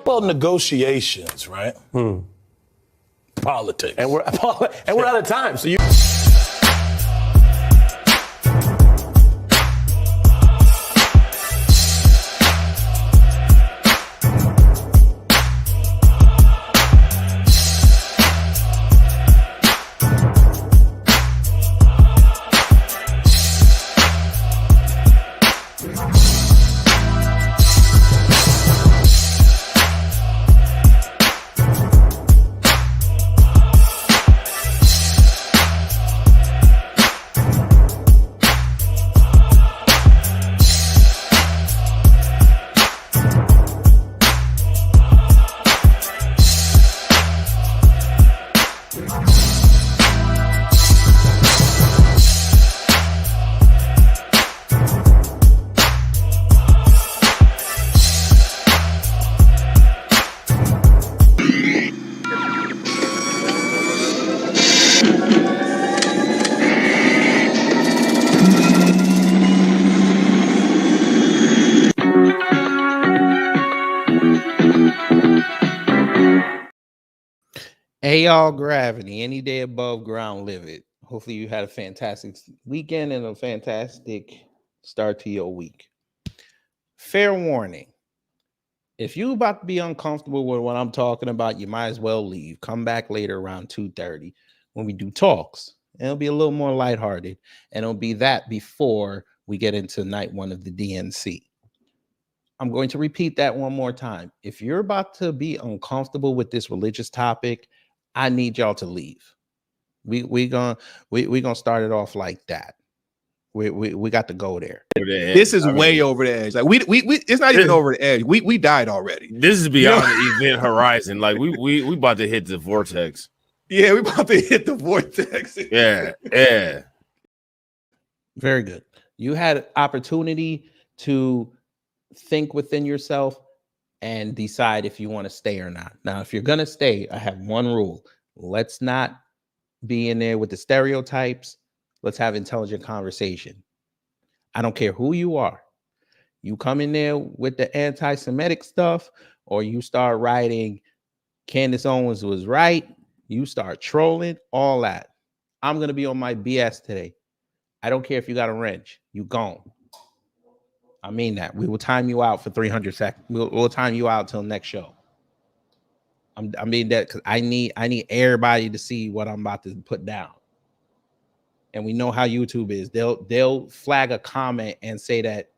about negotiations, right? Politics. And we're out of time. So you. Hey, y'all, gravity. Any day above ground, live it. Hopefully, you had a fantastic weekend and a fantastic start to your week. Fair warning. If you're about to be uncomfortable with what I'm talking about, you might as well leave. Come back later around 2:30 when we do talks. And it'll be a little more lighthearted. And it'll be that before we get into night one of the DNC. I'm going to repeat that one more time. If you're about to be uncomfortable with this religious topic, I need y'all to leave. We gonna start it off like that. We got to go there. This is way over the edge. Like we it's not even over the edge. We died already. This is beyond the event horizon. Like we about to hit the vortex. Yeah, we about to hit the vortex. Yeah. Very good. You had opportunity to think within yourself and decide if you want to stay or not. Now, if you're gonna stay, I have one rule. Let's not be in there with the stereotypes. Let's have intelligent conversation. I don't care who you are. You come in there with the anti-Semitic stuff, or you start writing Candace Owens was right. You start trolling, all that. I'm going to be on my BS today. I don't care if you got a wrench. You gone. I mean that. We will time you out for 300 seconds. We'll time you out till next show. I mean that because I need everybody to see what I'm about to put down. And we know how YouTube is. They'll flag a comment and say that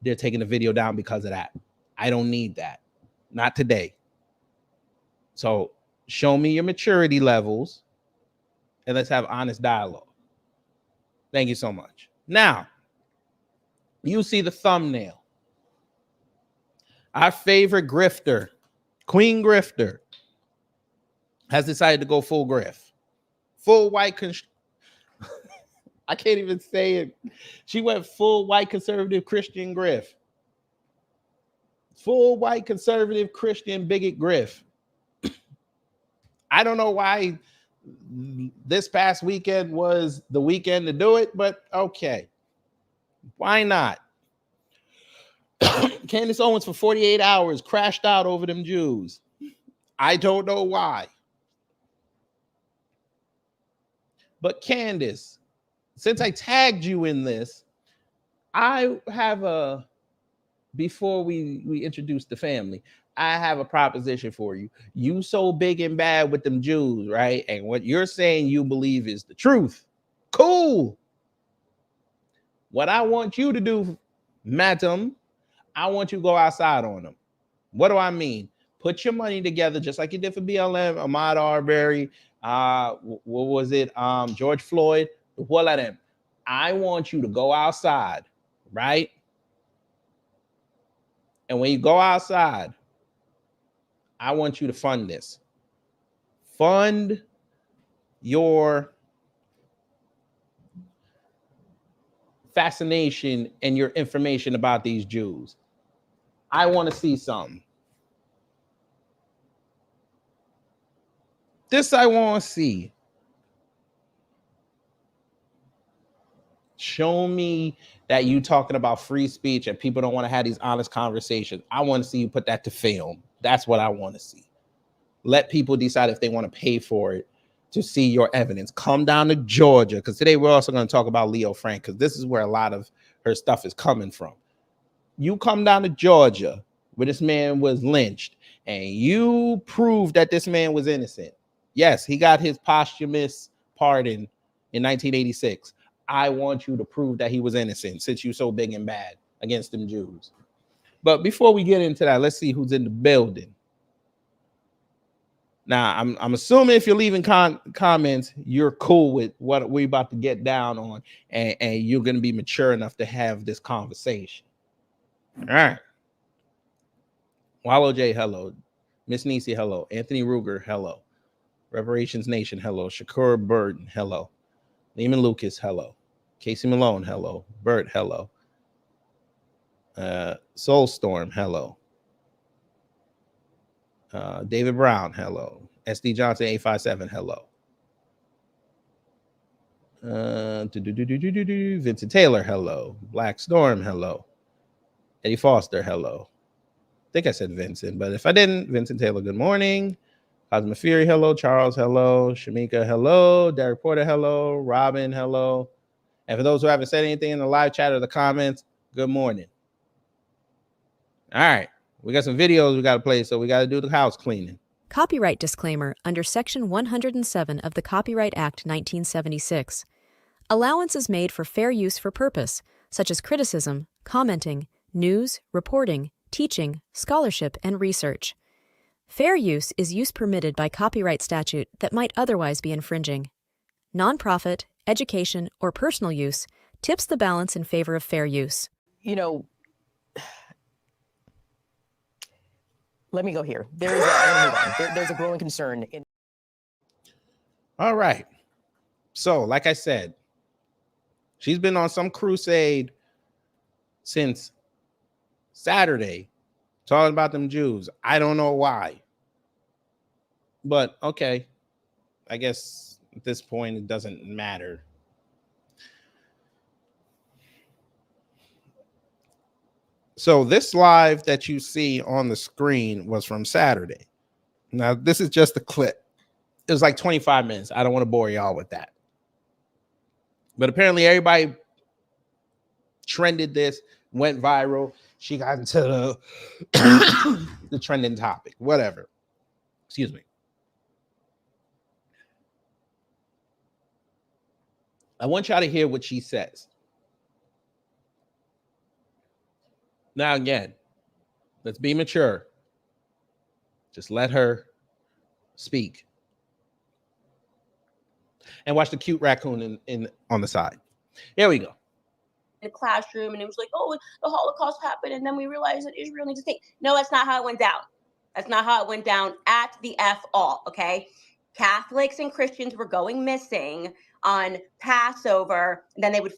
they're taking the video down because of that. I don't need that. Not today. So show me your maturity levels and let's have honest dialogue. Thank you so much. Now, you see the thumbnail. Our favorite grifter, Queen Grifter, has decided to go full grift. Full white I can't even say it. She went full white conservative Christian grift. Full white conservative Christian bigot grift. I don't know why this past weekend was the weekend to do it, but okay. Why not? Candace Owens for 48 hours crashed out over them Jews. I don't know why. But Candace, since I tagged you in this, I have before we introduce the family, I have a proposition for you. You so big and bad with them Jews, right? And what you're saying you believe is the truth. Cool. What I want you to do, madam, I want you to go outside on them. What do I mean? Put your money together, just like you did for BLM, Ahmaud Arbery, what was it? George Floyd, what of them. I want you to go outside, right? And when you go outside, I want you to fund this. Fund your fascination and your information about these Jews. I want to see something. This I want to see. Show me that you talking about free speech and people don't want to have these honest conversations. I want to see you put that to film. That's what I want to see. Let people decide if they want to pay for it to see your evidence. Come down to Georgia, because today we're also going to talk about Leo Frank, because this is where a lot of her stuff is coming from. You come down to Georgia where this man was lynched and you prove that this man was innocent. Yes, he got his posthumous pardon in 1986. I want you to prove that he was innocent since you're so big and bad against them Jews. But before we get into that, let's see who's in the building. Now, I'm assuming if you're leaving comments, you're cool with what we're about to get down on, and you're going to be mature enough to have this conversation. All right. Wallow J, hello. Miss Nisi, hello. Anthony Ruger, hello. Reparations Nation, hello. Shakur Burton, hello. Lehman Lucas, hello. Casey Malone, hello. Bert, hello. Soulstorm, hello. David Brown, hello. SD Johnson 857, hello. Vincent Taylor, hello. Black Storm, hello. Eddie Foster, hello. I think I said Vincent, but if I didn't, Vincent Taylor, good morning. Cosmo Fury, hello. Charles, hello. Shamika, hello. Derek Porter, hello. Robin, hello. And for those who haven't said anything in the live chat or the comments, good morning. All right. We got some videos we got to play, so we got to do the house cleaning. Copyright disclaimer under Section 107 of the Copyright Act 1976. Allowance is made for fair use for purpose, such as criticism, commenting, news, reporting, teaching, scholarship, and research. Fair use is use permitted by copyright statute that might otherwise be infringing. Nonprofit, education, or personal use tips the balance in favor of fair use. You know, let me go here. There's a growing concern. All right. So, like I said, she's been on some crusade since Saturday talking about them Jews. I don't know why. But, okay. I guess at this point, it doesn't matter. So this live that you see on the screen was from Saturday. Now, this is just a clip. It was like 25 minutes. I don't want to bore y'all with that. But apparently everybody trended this, went viral. She got into the trending topic, whatever. Excuse me. I want y'all to hear what she says. Now, again, let's be mature. Just let her speak. And watch the cute raccoon in on the side. Here we go. The classroom, and it was like, oh, the Holocaust happened, and then we realized that Israel needs a state. No, that's not how it went down. That's not how it went down at the F all, okay? Catholics and Christians were going missing on Passover, and then they would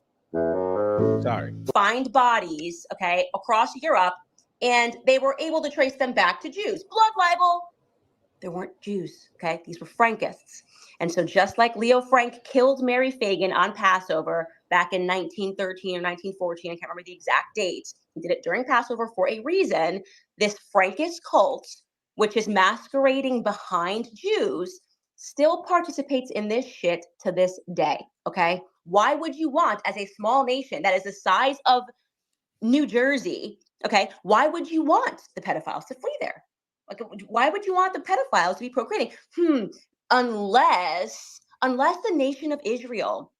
find bodies, okay, across Europe, and they were able to trace them back to Jews. Blood libel. There weren't Jews, okay? These were Frankists. And so just like Leo Frank killed Mary Fagan on Passover back in 1913 or 1914, I can't remember the exact date, he did it during Passover for a reason. This Frankist cult, which is masquerading behind Jews, still participates in this shit to this day, okay? Why would you want, as a small nation that is the size of New Jersey, okay, why would you want the pedophiles to flee there? Like, why would you want the pedophiles to be procreating? Unless the nation of Israel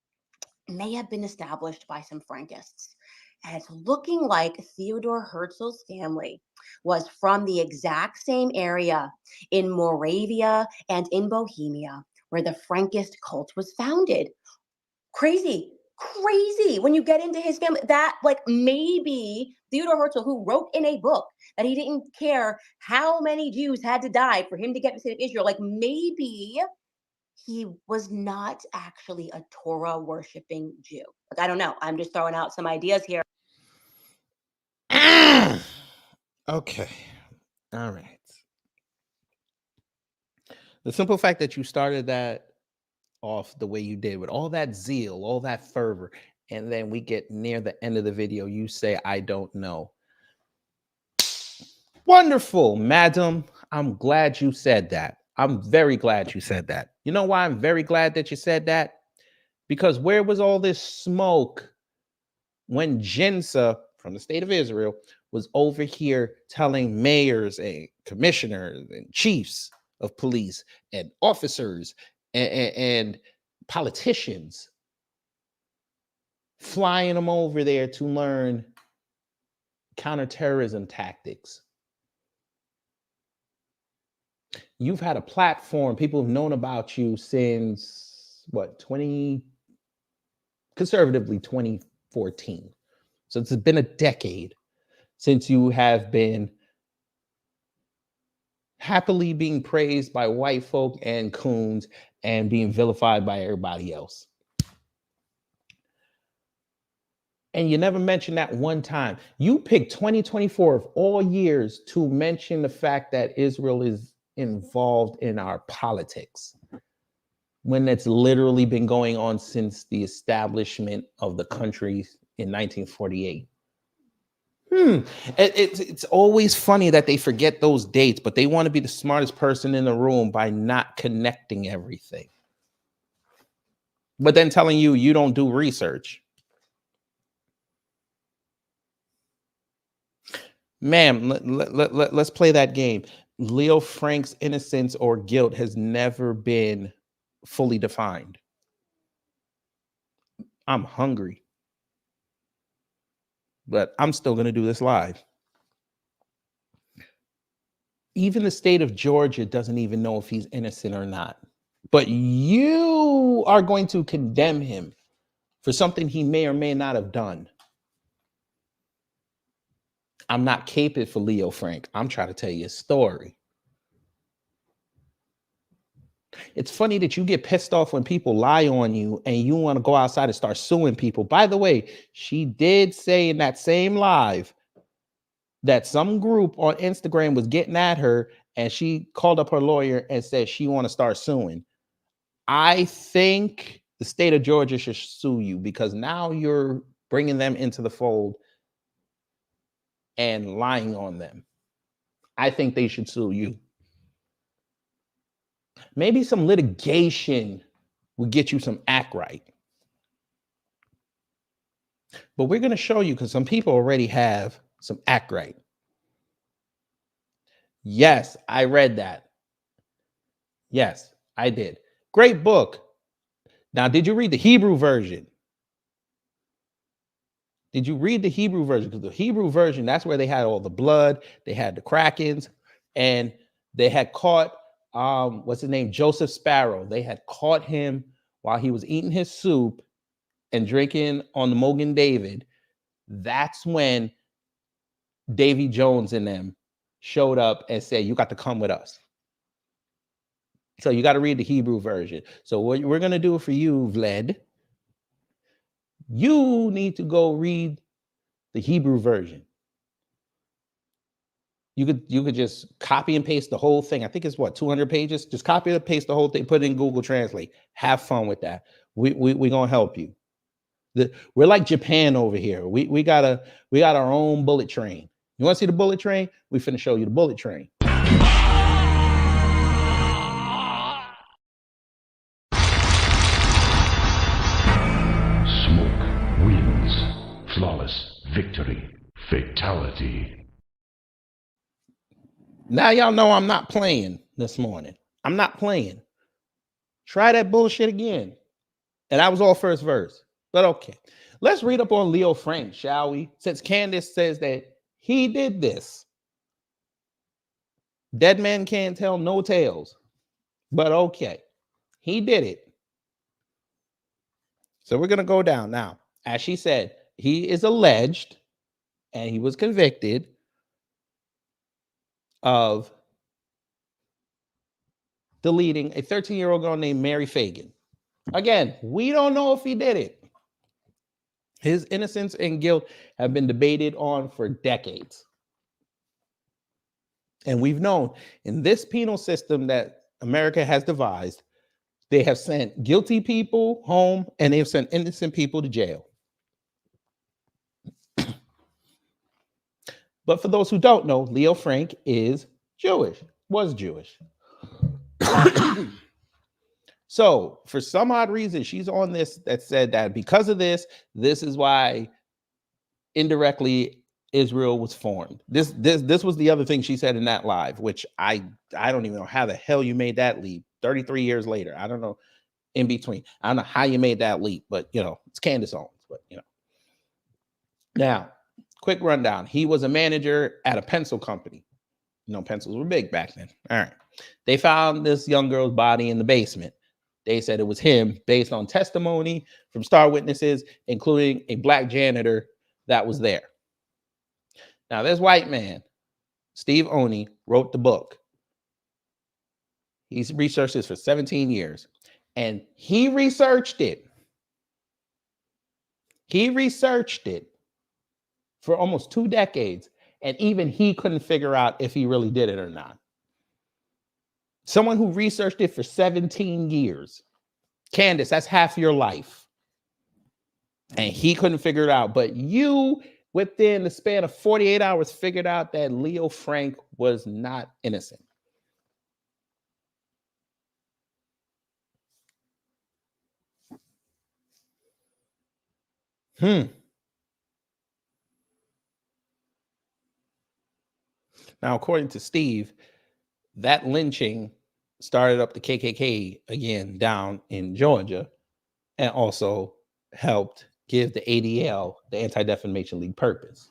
may have been established by some Frankists. And it's looking like Theodore Herzl's family was from the exact same area in Moravia and in Bohemia where the Frankist cult was founded. Crazy when you get into his family, that like maybe Theodore Herzl, who wrote in a book that he didn't care how many Jews had to die for him to get to the state of Israel, like maybe he was not actually a Torah worshiping Jew. Like, I don't know. I'm just throwing out some ideas here. Okay. All right. The simple fact that you started that off the way you did with all that zeal, all that fervor, and then we get near the end of the video, you say, I don't know. Wonderful, madam. I'm glad you said that. I'm very glad you said that. You know why I'm very glad that you said that? Because where was all this smoke when Jinsa from the state of Israel was over here telling mayors and commissioners and chiefs of police and officers and politicians, flying them over there to learn counterterrorism tactics? You've had a platform, people have known about you since what, conservatively 2014. So it's been a decade since you have been happily being praised by white folk and coons and being vilified by everybody else. And you never mentioned that one time. You picked 2024 of all years to mention the fact that Israel is involved in our politics, when it's literally been going on since the establishment of the country in 1948. It's always funny that they forget those dates, but they want to be the smartest person in the room by not connecting everything. But then telling you don't do research. Ma'am, let's play that game. Leo Frank's innocence or guilt has never been fully defined. I'm hungry, but I'm still going to do this live. Even the state of Georgia doesn't even know if he's innocent or not. But you are going to condemn him for something he may or may not have done. I'm not caping for Leo Frank. I'm trying to tell you a story. It's funny that you get pissed off when people lie on you and you want to go outside and start suing people. By the way, she did say in that same live that some group on Instagram was getting at her and she called up her lawyer and said she want to start suing. I think the state of Georgia should sue you because now you're bringing them into the fold and lying on them. I think they should sue you. Maybe some litigation will get you some act right. But we're going to show you because some people already have some act right. Yes, I read that. Yes, I did. Great book. Now, did you read the Hebrew version? Did you read the Hebrew version? Because the Hebrew version, that's where they had all the blood, they had the Krakens, and they had caught, what's his name? Joseph Sparrow. They had caught him while he was eating his soup and drinking on the Mogan David. That's when Davy Jones and them showed up and said, you got to come with us. So you got to read the Hebrew version. So what we're going to do for you, Vlad, you need to go read the Hebrew version. You could just copy and paste the whole thing. I think it's what, 200 pages? Just copy and paste the whole thing, put it in Google Translate. Have fun with that. We're going to help you. We're like Japan over here. We got our own bullet train. You want to see the bullet train? We finna show you the bullet train. Smoke wins. Flawless victory. Fatality. Now y'all know I'm not playing this morning. I'm not playing. Try that bullshit again. And that was all first verse. But okay. Let's read up on Leo Frank, shall we? Since Candace says that he did this. Dead man can't tell no tales. But okay. He did it. So we're going to go down. Now, as she said, he is alleged and he was convicted of deleting a 13-year-old girl named Mary Fagan. Again, we don't know if he did it. His innocence and guilt have been debated on for decades. And we've known in this penal system that America has devised, they have sent guilty people home and they have sent innocent people to jail. But for those who don't know, Leo Frank is Jewish, was Jewish. So for some odd reason, she's on this that said that because of this, this is why indirectly Israel was formed. This was the other thing she said in that live, which I don't even know how the hell you made that leap 33 years later. I don't know in between. I don't know how you made that leap, but it's Candace Owens. But now, quick rundown. He was a manager at a pencil company. Pencils were big back then. All right. They found this young girl's body in the basement. They said it was him based on testimony from star witnesses, including a black janitor that was there. Now, this white man, Steve Oney, wrote the book. He's researched this for 17 years, and he researched it. He researched it for almost 2 decades, and even he couldn't figure out if he really did it or not. Someone who researched it for 17 years. Candace, that's half your life. And he couldn't figure it out. But you, within the span of 48 hours, figured out that Leo Frank was not innocent. Now, according to Steve, that lynching started up the KKK again down in Georgia and also helped give the ADL, the Anti-Defamation League, purpose.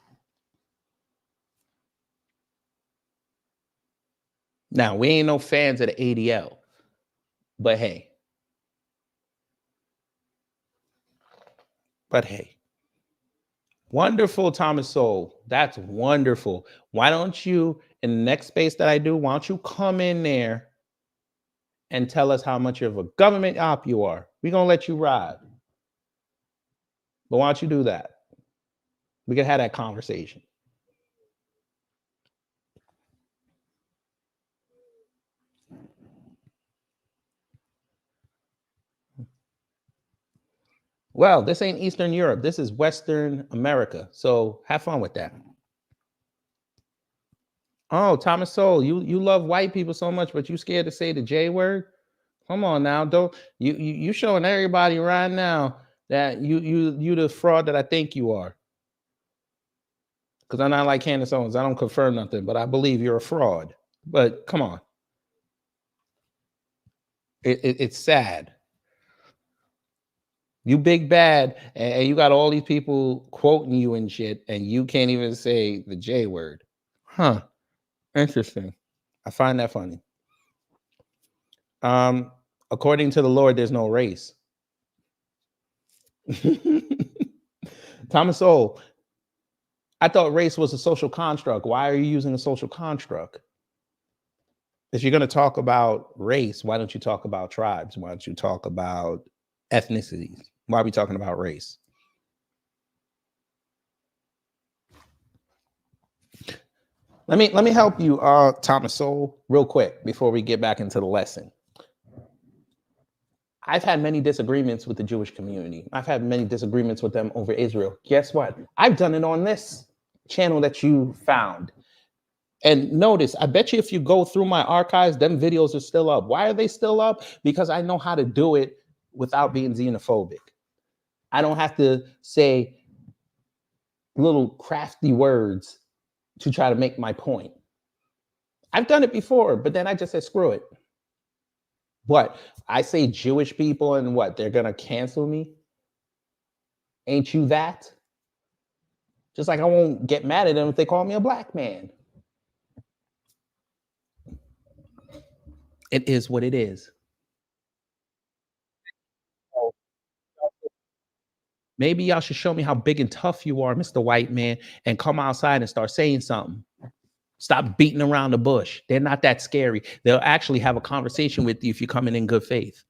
Now, we ain't no fans of the ADL, but hey. Wonderful, Thomas Sowell. That's wonderful. Why don't you, in the next space that I do, why don't you come in there and tell us how much of a government op you are? We're going to let you ride. But why don't you do that? We can have that conversation. Well, this ain't Eastern Europe. This is Western America. So have fun with that. Oh, Thomas Sowell, you love white people so much, but you scared to say the J word? Come on now. Don't you showing everybody right now that you the fraud that I think you are. Because I'm not like Candace Owens. I don't confirm nothing, but I believe you're a fraud. But come on. It's sad. You big bad, and you got all these people quoting you and shit, and you can't even say the J word. Huh. Interesting. I find that funny. According to the Lord, there's no race. Thomas Sowell, I thought race was a social construct. Why are you using a social construct? If you're going to talk about race, why don't you talk about tribes? Why don't you talk about ethnicities? Why are we talking about race? Let me help you, Thomas Sowell, real quick before we get back into the lesson. I've had many disagreements with the Jewish community. I've had many disagreements with them over Israel. Guess what? I've done it on this channel that you found. And notice, I bet you if you go through my archives, them videos are still up. Why are they still up? Because I know how to do it without being xenophobic. I don't have to say little crafty words to try to make my point. I've done it before, but then I just said, screw it. What? I say Jewish people and what? They're going to cancel me? Ain't you that? Just like I won't get mad at them if they call me a black man. It is what it is. Maybe y'all should show me how big and tough you are, Mr. White Man, and come outside and start saying something. Stop beating around the bush. They're not that scary. They'll actually have a conversation with you if you come in good faith.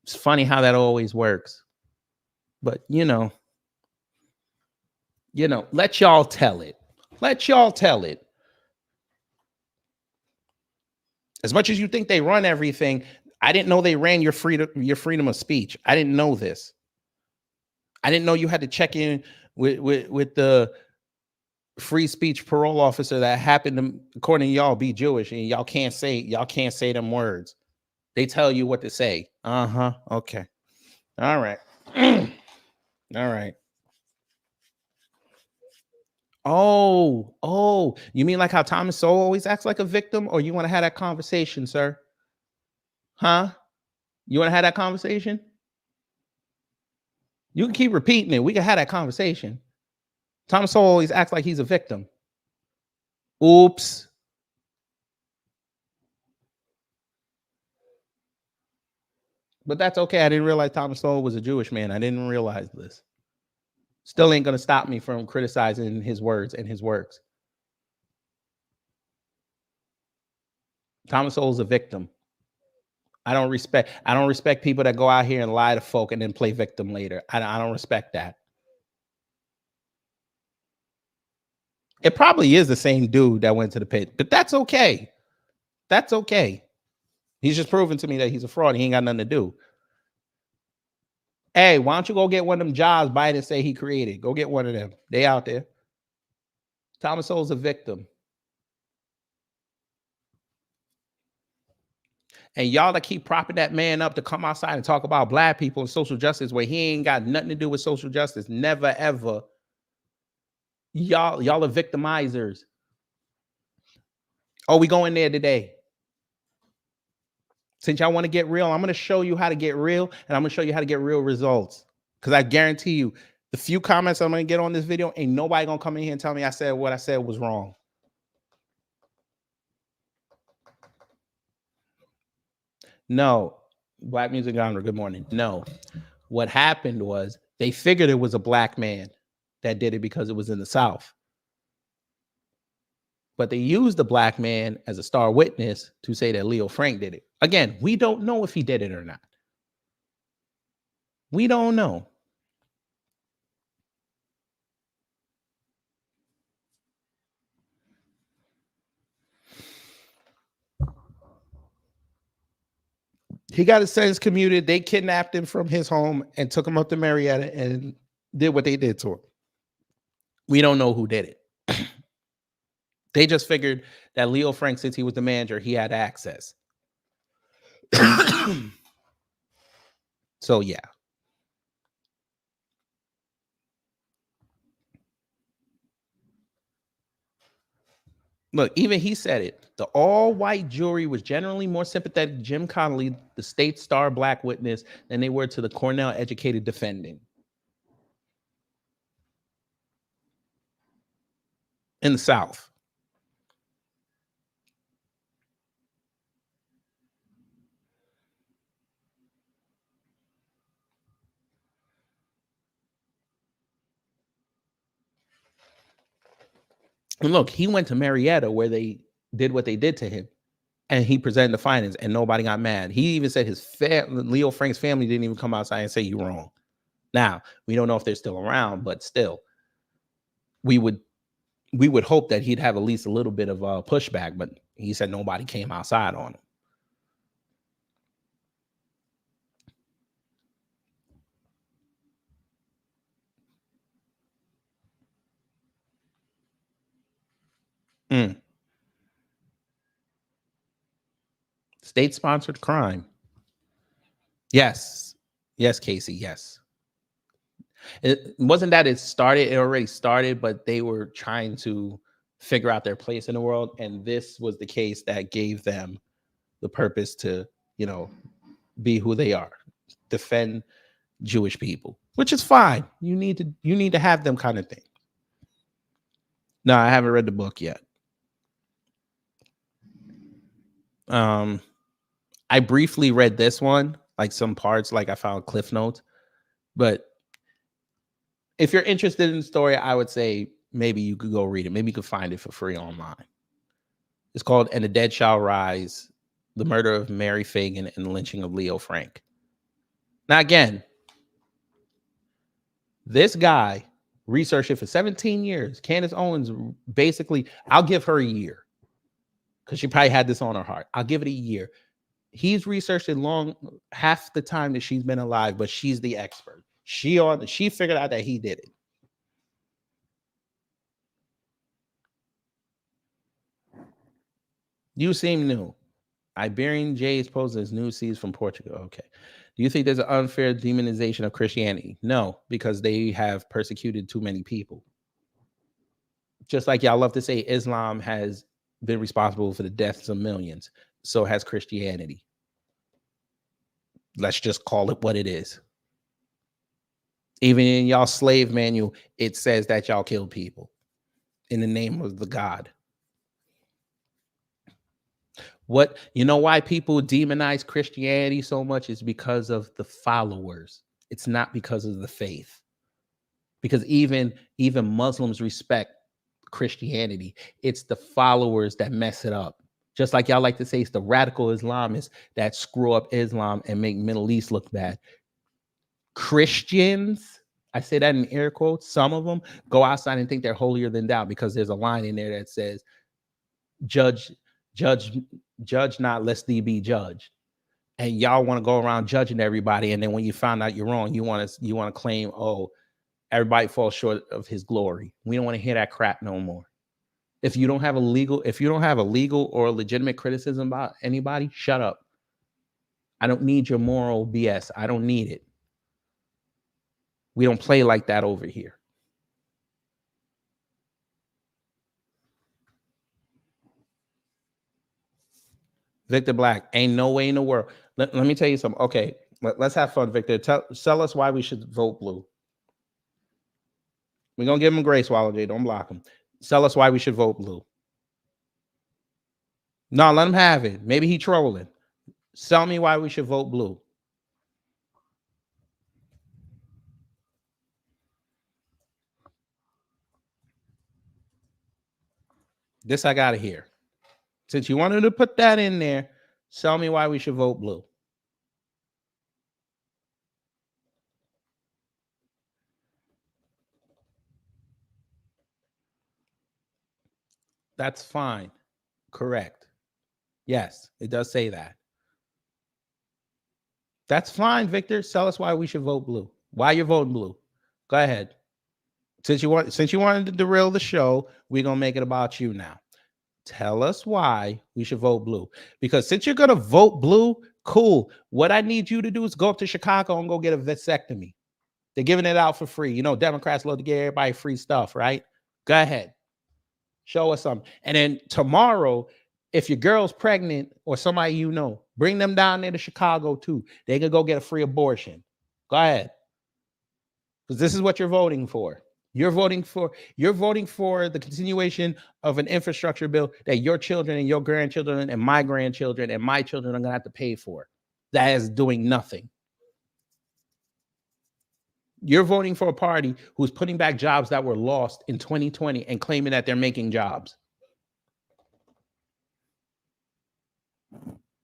It's funny how that always works. But, let y'all tell it. Let y'all tell it. As much as you think they run everything, I didn't know they ran your freedom of speech. I didn't know this. I didn't know you had to check in with the free speech parole officer that happened to, according to y'all, be Jewish, and y'all can't say them words. They tell you what to say. Okay. All right. All right. Oh, you mean like how Thomas Sowell always acts like a victim, or you want to have that conversation, sir? Huh? You want to have that conversation? You can keep repeating it. We can have that conversation. Thomas Sowell always acts like he's a victim. Oops. But that's okay. I didn't realize Thomas Sowell was a Jewish man. I didn't realize this. Still ain't going to stop me from criticizing his words and his works. Thomas Sowell's a victim. I don't respect people that go out here and lie to folk and then play victim later. I don't respect that. It probably is the same dude that went to the pit, but that's okay. That's okay. He's just proven to me that he's a fraud. He ain't got nothing to do. Hey, why don't you go get one of them jobs Biden say he created? Go get one of them. They out there. Thomas Sowell's a victim. And y'all that keep propping that man up to come outside and talk about black people and social justice where he ain't got nothing to do with social justice. Never, ever. Y'all are victimizers. Oh, we going there today. Since y'all want to get real, I'm going to show you how to get real, and I'm going to show you how to get real results. Because I guarantee you, the few comments I'm going to get on this video, ain't nobody going to come in here and tell me I said what I said was wrong. No. Black music genre, good morning. No. What happened was they figured it was a black man that did it because it was in the South. But they used the black man as a star witness to say that Leo Frank did it. Again, we don't know if he did it or not. We don't know. He got his sentence commuted. They kidnapped him from his home and took him up to Marietta and did what they did to him. We don't know who did it. They just figured that Leo Frank, since he was the manager, he had access. So, yeah. Look, even he said it. The all-white jury was generally more sympathetic to Jim Connolly, the state star black witness, than they were to the Cornell-educated defendant. In the South. And look, he went to Marietta where they did what they did to him. And he presented the findings and nobody got mad. He even said Leo Frank's family didn't even come outside and say you're wrong. Now, we don't know if they're still around, but still, we would hope that he'd have at least a little bit of pushback, but he said nobody came outside on him. State-sponsored crime. Yes. Yes, Casey, yes. It wasn't that it already started, but they were trying to figure out their place in the world. And this was the case that gave them the purpose to, be who they are, defend Jewish people, which is fine. You need to have them kind of thing. No, I haven't read the book yet. I briefly read this one, like some parts, like I found Cliff Notes, but if you're interested in the story, I would say maybe you could go read it. Maybe you could find it for free online. It's called And the Dead Shall Rise, The Murder of Mary Fagan and the Lynching of Leo Frank. Now, again, this guy researched it for 17 years. Candace Owens, basically, I'll give her a year because she probably had this on her heart. I'll give it a year. He's researched it half the time that she's been alive, but she's the expert. She figured out that he did it. You seem new. Iberian Jays poses new seeds from Portugal. Okay. Do you think there's an unfair demonization of Christianity? No, because they have persecuted too many people. Just like y'all love to say Islam has been responsible for the deaths of millions, so has Christianity. Let's just call it what it is. Even in y'all slave manual, it says that y'all kill people in the name of the God. What, you know why people demonize Christianity so much is because of the followers. It's not because of the faith. Because even Muslims respect Christianity. It's the followers that mess it up. Just like y'all like to say, it's the radical Islamists that screw up Islam and make Middle East look bad. Christians, I say that in air quotes, some of them go outside and think they're holier than thou because there's a line in there that says, judge not, lest thee be judged. And y'all want to go around judging everybody, and then when you find out you're wrong, you want to claim, oh, everybody falls short of his glory. We don't want to hear that crap no more. If you don't have a legal or legitimate criticism about anybody, shut up. I don't need your moral BS. I don't need it. We don't play like that over here. Victor Black, ain't no way in the world. Let me tell you something. Okay, let's have fun, Victor. Tell us why we should vote blue. We're going to give him grace, Wallow J. Don't block him. Tell us why we should vote blue. No, let him have it. Maybe he trolling. Tell me why we should vote blue. This I got to hear. Since you wanted to put that in there, tell me why we should vote blue. That's fine. Correct. Yes, it does say that. That's fine, Victor. Tell us why we should vote blue. Why you're voting blue. Go ahead. Since you wanted to derail the show, we're going to make it about you now. Tell us why we should vote blue. Because since you're going to vote blue, cool. What I need you to do is go up to Chicago and go get a vasectomy. They're giving it out for free. You know, Democrats love to give everybody free stuff, right? Go ahead. Show us something. And then tomorrow, if your girl's pregnant or somebody you know, bring them down there to Chicago too. They can go get a free abortion. Go ahead. Because this is what you're voting for. You're voting for the continuation of an infrastructure bill that your children and your grandchildren and my grandchildren and my children are going to have to pay for. That is doing nothing. You're voting for a party who's putting back jobs that were lost in 2020 and claiming that they're making jobs.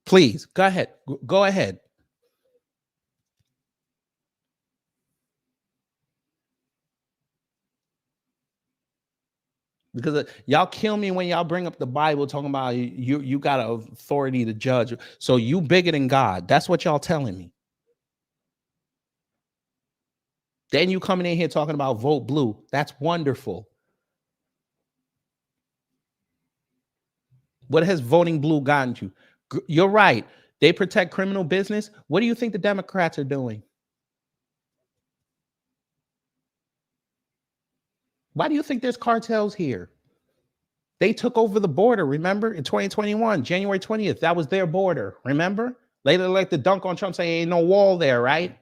Please, go ahead. Go ahead. Because y'all kill me when y'all bring up the Bible talking about you got authority to judge. So you bigger than God. That's what y'all telling me. Then you coming in here talking about vote blue. That's wonderful. What has voting blue gotten you? You're right. They protect criminal business. What do you think the Democrats are doing? Why do you think there's cartels here? They took over the border, remember? In 2021, January 20th, that was their border, remember? Later, like the dunk on Trump saying ain't no wall there, right?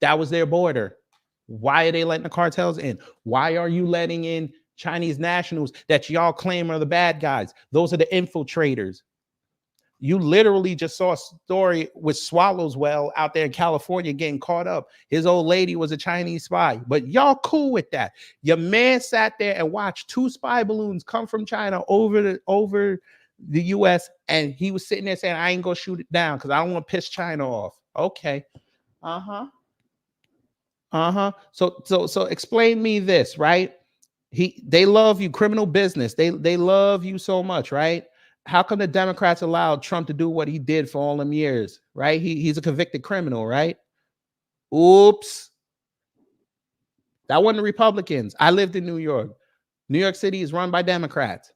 That was their border. Why are they letting the cartels in? Why are you letting in Chinese nationals that y'all claim are the bad guys? Those are the infiltrators. You literally just saw a story with Swallowswell out there in California getting caught up. His old lady was a Chinese spy, but y'all cool with that. Your man sat there and watched 2 spy balloons come from China over the U.S. and he was sitting there saying, I ain't gonna shoot it down because I don't want to piss China off. Okay. So explain me this, right? They love you, criminal business. They love you so much, right? How come the Democrats allowed Trump to do what he did for all them years, right? He's a convicted criminal, right? Oops. That wasn't the Republicans. I lived in New York. New York City is run by Democrats.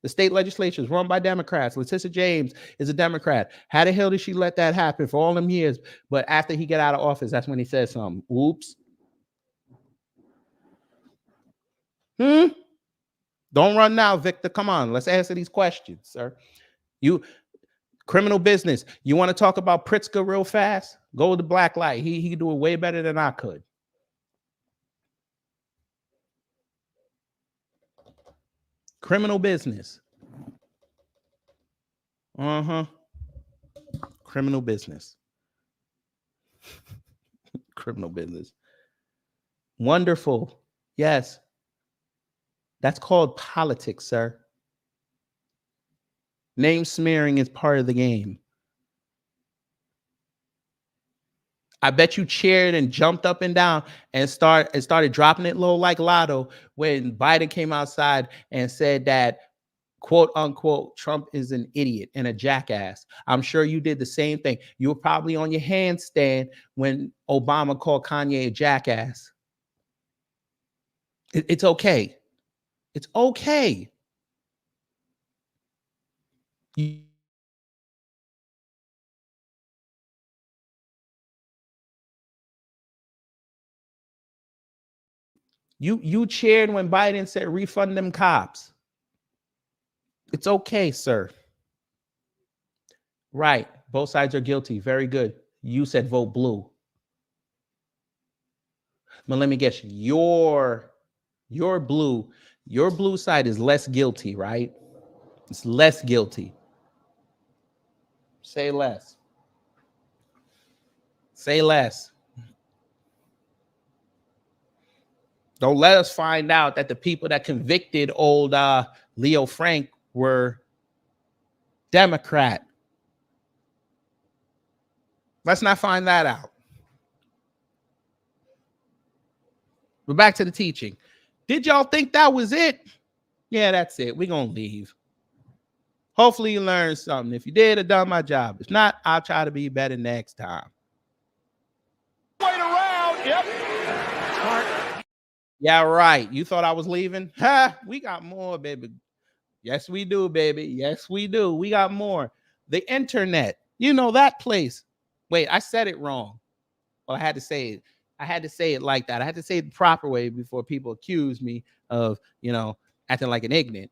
The state legislature is run by Democrats. Letitia James is a Democrat. How the hell did she let that happen for all them years? But after he got out of office, that's when he said something. Oops. Don't run now, Victor. Come on, let's answer these questions, sir. You criminal business. You want to talk about Pritzker real fast? Go with the black light. He could do it way better than I could. Criminal business. Criminal business. Criminal business. Wonderful. Yes. That's called politics, sir. Name smearing is part of the game. I bet you cheered and jumped up and down and started dropping it low like Lotto when Biden came outside and said that, quote unquote, Trump is an idiot and a jackass. I'm sure you did the same thing. You were probably on your handstand when Obama called Kanye a jackass. It's okay. It's okay. You cheered when Biden said refund them cops. It's okay, sir. Right. Both sides are guilty. Very good. You said vote blue. But let me guess, your blue side is less guilty, right? It's less guilty. Say less. Say less. Don't let us find out that the people that convicted old Leo Frank were Democrat. Let's not find that out. But back to the teaching. Did y'all think that was it? Yeah, that's it. We're going to leave. Hopefully you learned something. If you did, I done my job. If not, I'll try to be better next time. Wait around. Yep. Yeah, right. You thought I was leaving? Ha! We got more, baby. Yes, we do, baby. Yes, we do. We got more. The internet. You know that place. Wait, I said it wrong. Well, I had to say it. I had to say it like that. I had to say it the proper way before people accuse me of, acting like an ignorant.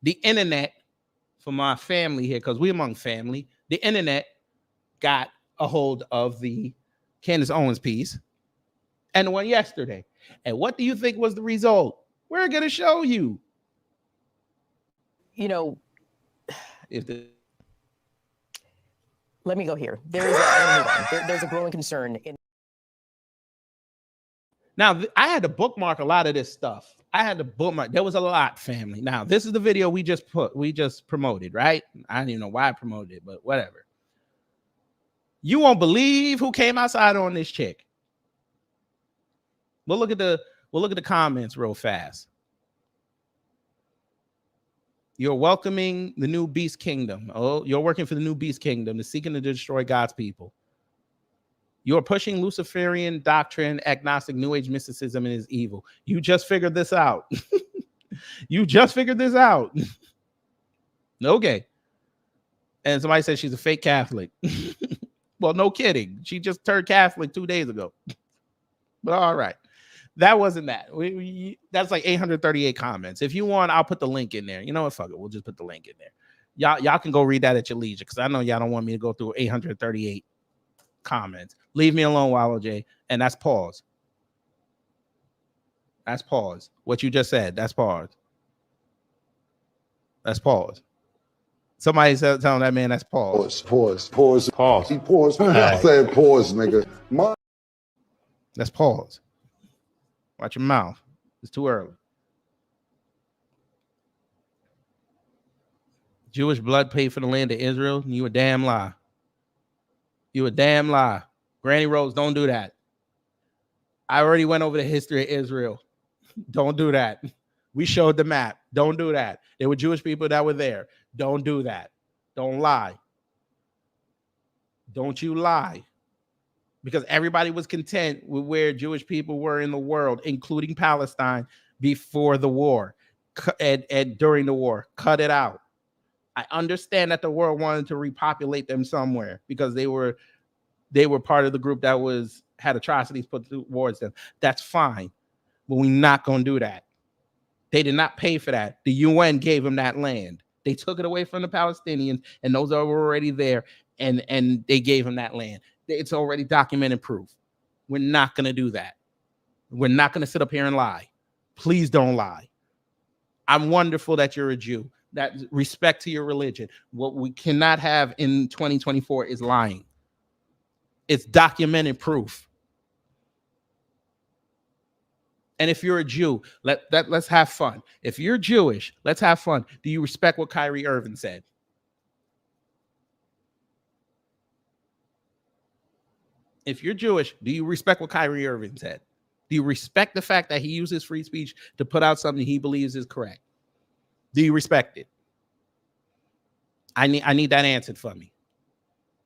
The internet, for my family here, because we're among family, the internet got a hold of the Candace Owens piece and the one yesterday. And what do you think was the result? We're going to show you. Let me go here. There's a growing concern. Now, I had to bookmark a lot of this stuff. I had to bookmark. There was a lot, family. Now, this is the video we just promoted, right? I don't even know why I promoted it, but whatever. You won't believe who came outside on this chick. We'll look at the comments real fast. You're welcoming the new beast kingdom. Oh, you're working for the new beast kingdom, the seeking to destroy God's people. You're pushing Luciferian doctrine, agnostic, new age mysticism, and is evil. You just figured this out. You just figured this out. Okay. And somebody said she's a fake Catholic. Well, no kidding. She just turned Catholic 2 days ago. But all right. That wasn't that. That's like 838 comments. If you want, I'll put the link in there. You know what? Fuck it. We'll just put the link in there. Y'all can go read that at your leisure, because I know y'all don't want me to go through 838 comments. Leave me alone, Wallow J. And that's pause. That's pause. What you just said, that's pause. That's pause. Somebody said, telling that man that's pause. Pause. He paused. I said pause, nigga. That's pause. Watch your mouth. It's too early. Jewish blood paid for the land of Israel. You a damn lie. You a damn lie. Granny Rose, don't do that. I already went over the history of Israel. Don't do that. We showed the map. Don't do that. There were Jewish people that were there. Don't do that. Don't lie. Don't you lie. Because everybody was content with where Jewish people were in the world, including Palestine, before the war. and during the war. Cut it out. I understand that the world wanted to repopulate them somewhere because they were part of the group that had atrocities put towards them. That's fine, but we're not going to do that. They did not pay for that. The UN gave them that land. They took it away from the Palestinians, and those that were already there, and they gave them that land. It's already documented proof. We're not going to do that. We're not going to sit up here and lie. Please don't lie. I'm wonderful that you're a Jew. That respect to your religion. What we cannot have in 2024 is lying. It's documented proof. And if you're a Jew, let's have fun. If you're Jewish, let's have fun. Do you respect what Kyrie Irving said? If you're Jewish, do you respect what Kyrie Irving said? Do you respect the fact that he uses free speech to put out something he believes is correct? Do you respect it? I need that answered for me.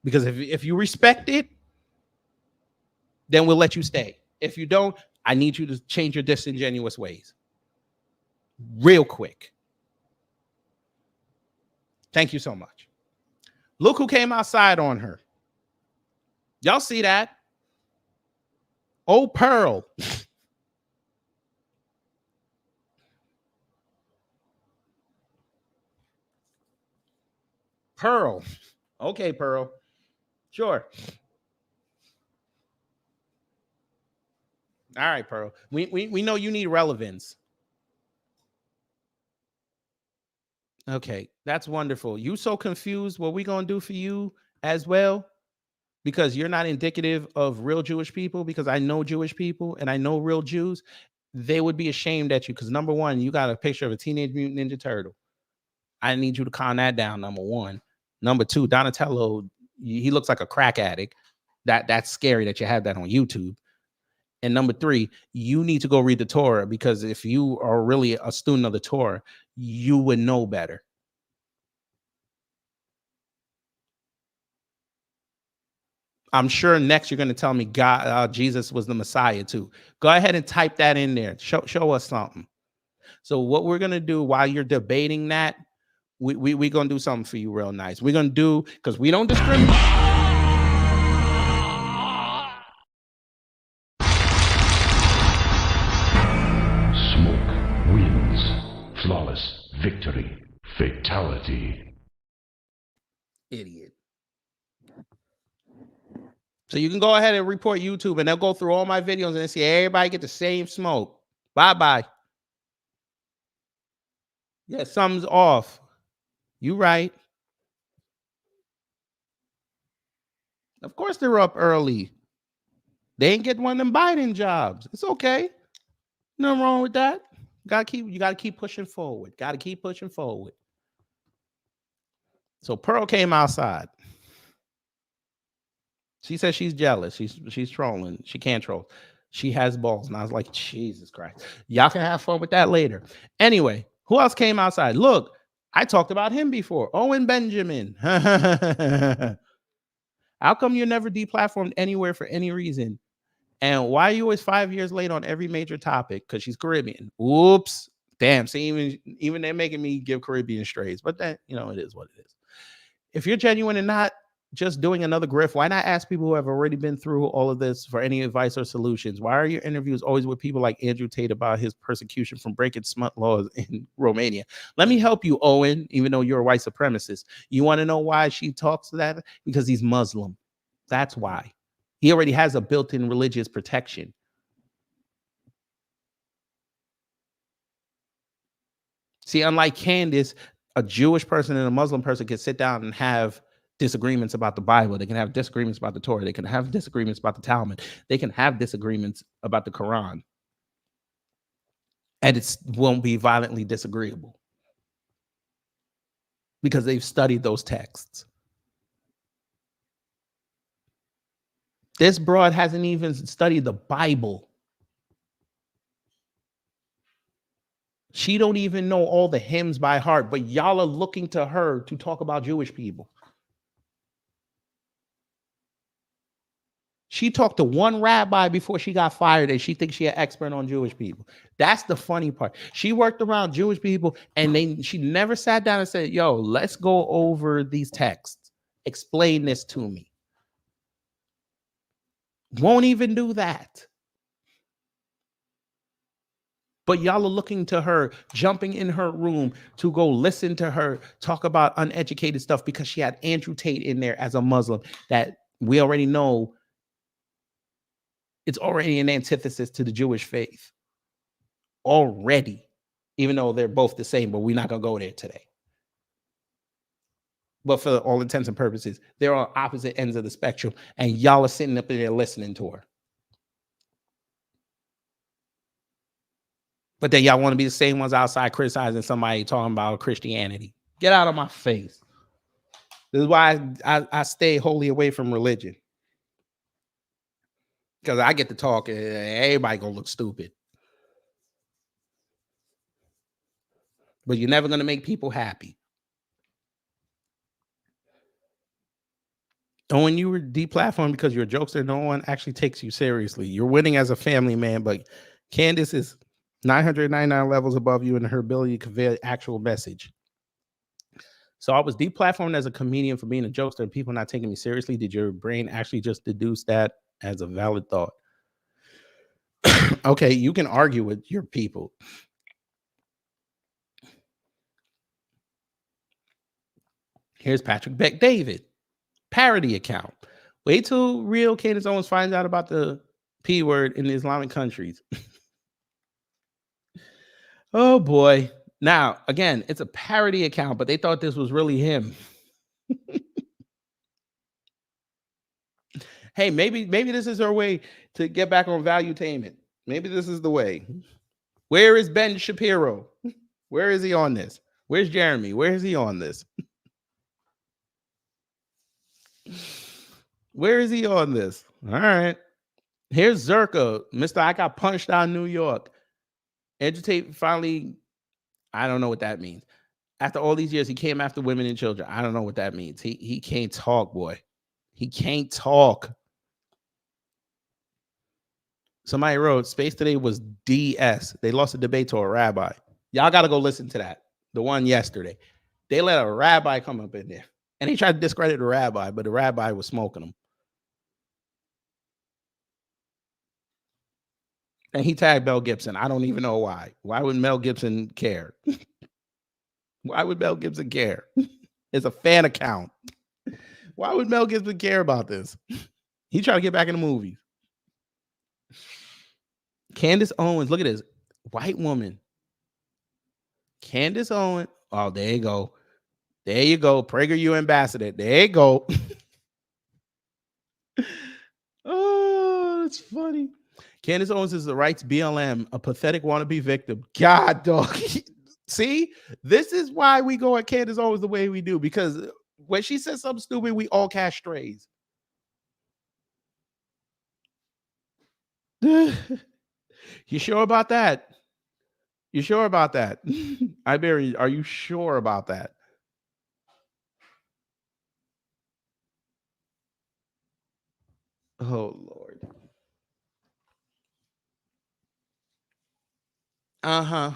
Because if you respect it, then we'll let you stay. If you don't, I need you to change your disingenuous ways. Real quick. Thank you so much. Look who came outside on her. Y'all see that? Oh, Pearl. Pearl. Okay, Pearl. Sure. All right, Pearl. We know you need relevance. Okay, that's wonderful. You so confused. What we gonna do for you as well? Because you're not indicative of real Jewish people, because I know Jewish people and I know real Jews. They would be ashamed at you because, number one, you got a picture of a Teenage Mutant Ninja Turtle. I need you to calm that down, number one. Number two, Donatello, he looks like a crack addict. That's scary that you have that on YouTube. And number three, you need to go read the Torah, because if you are really a student of the Torah, you would know better. I'm sure next you're going to tell me Jesus was the Messiah too. Go ahead and type that in there. Show us something. So what we're going to do while you're debating that, we're going to do something for you real nice. We're going to do, because we don't discriminate. Smoke wins. Flawless victory. Fatality. Idiot. So you can go ahead and report YouTube, and they'll go through all my videos and see everybody get the same smoke. Bye-bye. Yeah, something's off. You right. Of course they're up early. They ain't get one of them Biden jobs. It's okay. Nothing wrong with that. You gotta keep pushing forward. Gotta keep pushing forward. So Pearl came outside. She says she's jealous. She's trolling. She can't troll. She has balls. And I was like, Jesus Christ. Y'all can have fun with that later. Anyway, who else came outside? Look, I talked about him before. Owen Benjamin. How come you're never deplatformed anywhere for any reason? And why are you always 5 years late on every major topic? Because she's Caribbean. Oops. Damn. See, even they're making me give Caribbean strays. But that, it is what it is. If you're genuine and not just doing another grift, why not ask people who have already been through all of this for any advice or solutions? Why are your interviews always with people like Andrew Tate about his persecution from breaking smut laws in Romania? Let me help you, Owen, even though you're a white supremacist. You want to know why she talks that? Because he's Muslim. That's why. He already has a built-in religious protection. See, unlike Candace, a Jewish person and a Muslim person can sit down and have disagreements about the Bible. They can have disagreements about the Torah. They can have disagreements about the Talmud. They can have disagreements about the Quran. And it won't be violently disagreeable because they've studied those texts. This broad hasn't even studied the Bible. She don't even know all the hymns by heart, but y'all are looking to her to talk about Jewish people. She talked to one rabbi before she got fired, and she thinks she's an expert on Jewish people. That's the funny part. She worked around Jewish people, and she never sat down and said, yo, let's go over these texts. Explain this to me. Won't even do that. But y'all are looking to her, jumping in her room to go listen to her talk about uneducated stuff because she had Andrew Tate in there as a Muslim that we already know it's already an antithesis to the Jewish faith. Already. Even though they're both the same, but we're not going to go there today. But for all intents and purposes, they're on opposite ends of the spectrum, and y'all are sitting up there listening to her. But then y'all want to be the same ones outside criticizing somebody talking about Christianity. Get out of my face. This is why I stay wholly away from religion. Because I get to talk and everybody gonna look stupid. But you're never gonna make people happy. And when you were deplatformed because you're a jokester, no one actually takes you seriously. You're winning as a family man, but Candace is 999 levels above you in her ability to convey an actual message. So I was deplatformed as a comedian for being a jokester and people not taking me seriously. Did your brain actually just deduce that as a valid thought? Okay, you can argue with your people. Here's Patrick Beck David, parody account. Wait till real Candace Owens finds out about the P word in the Islamic countries. Oh boy. Now, again, it's a parody account, but they thought this was really him. Hey, maybe this is her way to get back on valuetainment. Maybe this is the way. Where is Ben Shapiro? Where is he on this? Where's Jeremy? Where is he on this? Where is he on this? All right. Here's Zerka. Mr. I got punched out in New York. Educate finally. I don't know what that means. After all these years, he came after women and children. I don't know what that means. He can't talk, boy. He can't talk. Somebody wrote, Space Today was DS. They lost a debate to a rabbi. Y'all got to go listen to that. The one yesterday. They let a rabbi come up in there. And he tried to discredit the rabbi, but the rabbi was smoking him. And he tagged Mel Gibson. I don't even know why. Why would Mel Gibson care? Why would Mel Gibson care? It's a fan account. Why would Mel Gibson care about this? He tried to get back in the movies. Candace Owens, look at this. White woman. Candace Owens. Oh, there you go. There you go. PragerU ambassador. There you go. Oh, that's funny. Candace Owens is the rights BLM, a pathetic wannabe victim. God, dog. See, this is why we go at Candace Owens the way we do, because when she says something stupid, we all cast strays. You sure about that? You sure about that? Iberia, are you sure about that? Oh, Lord. Uh-huh.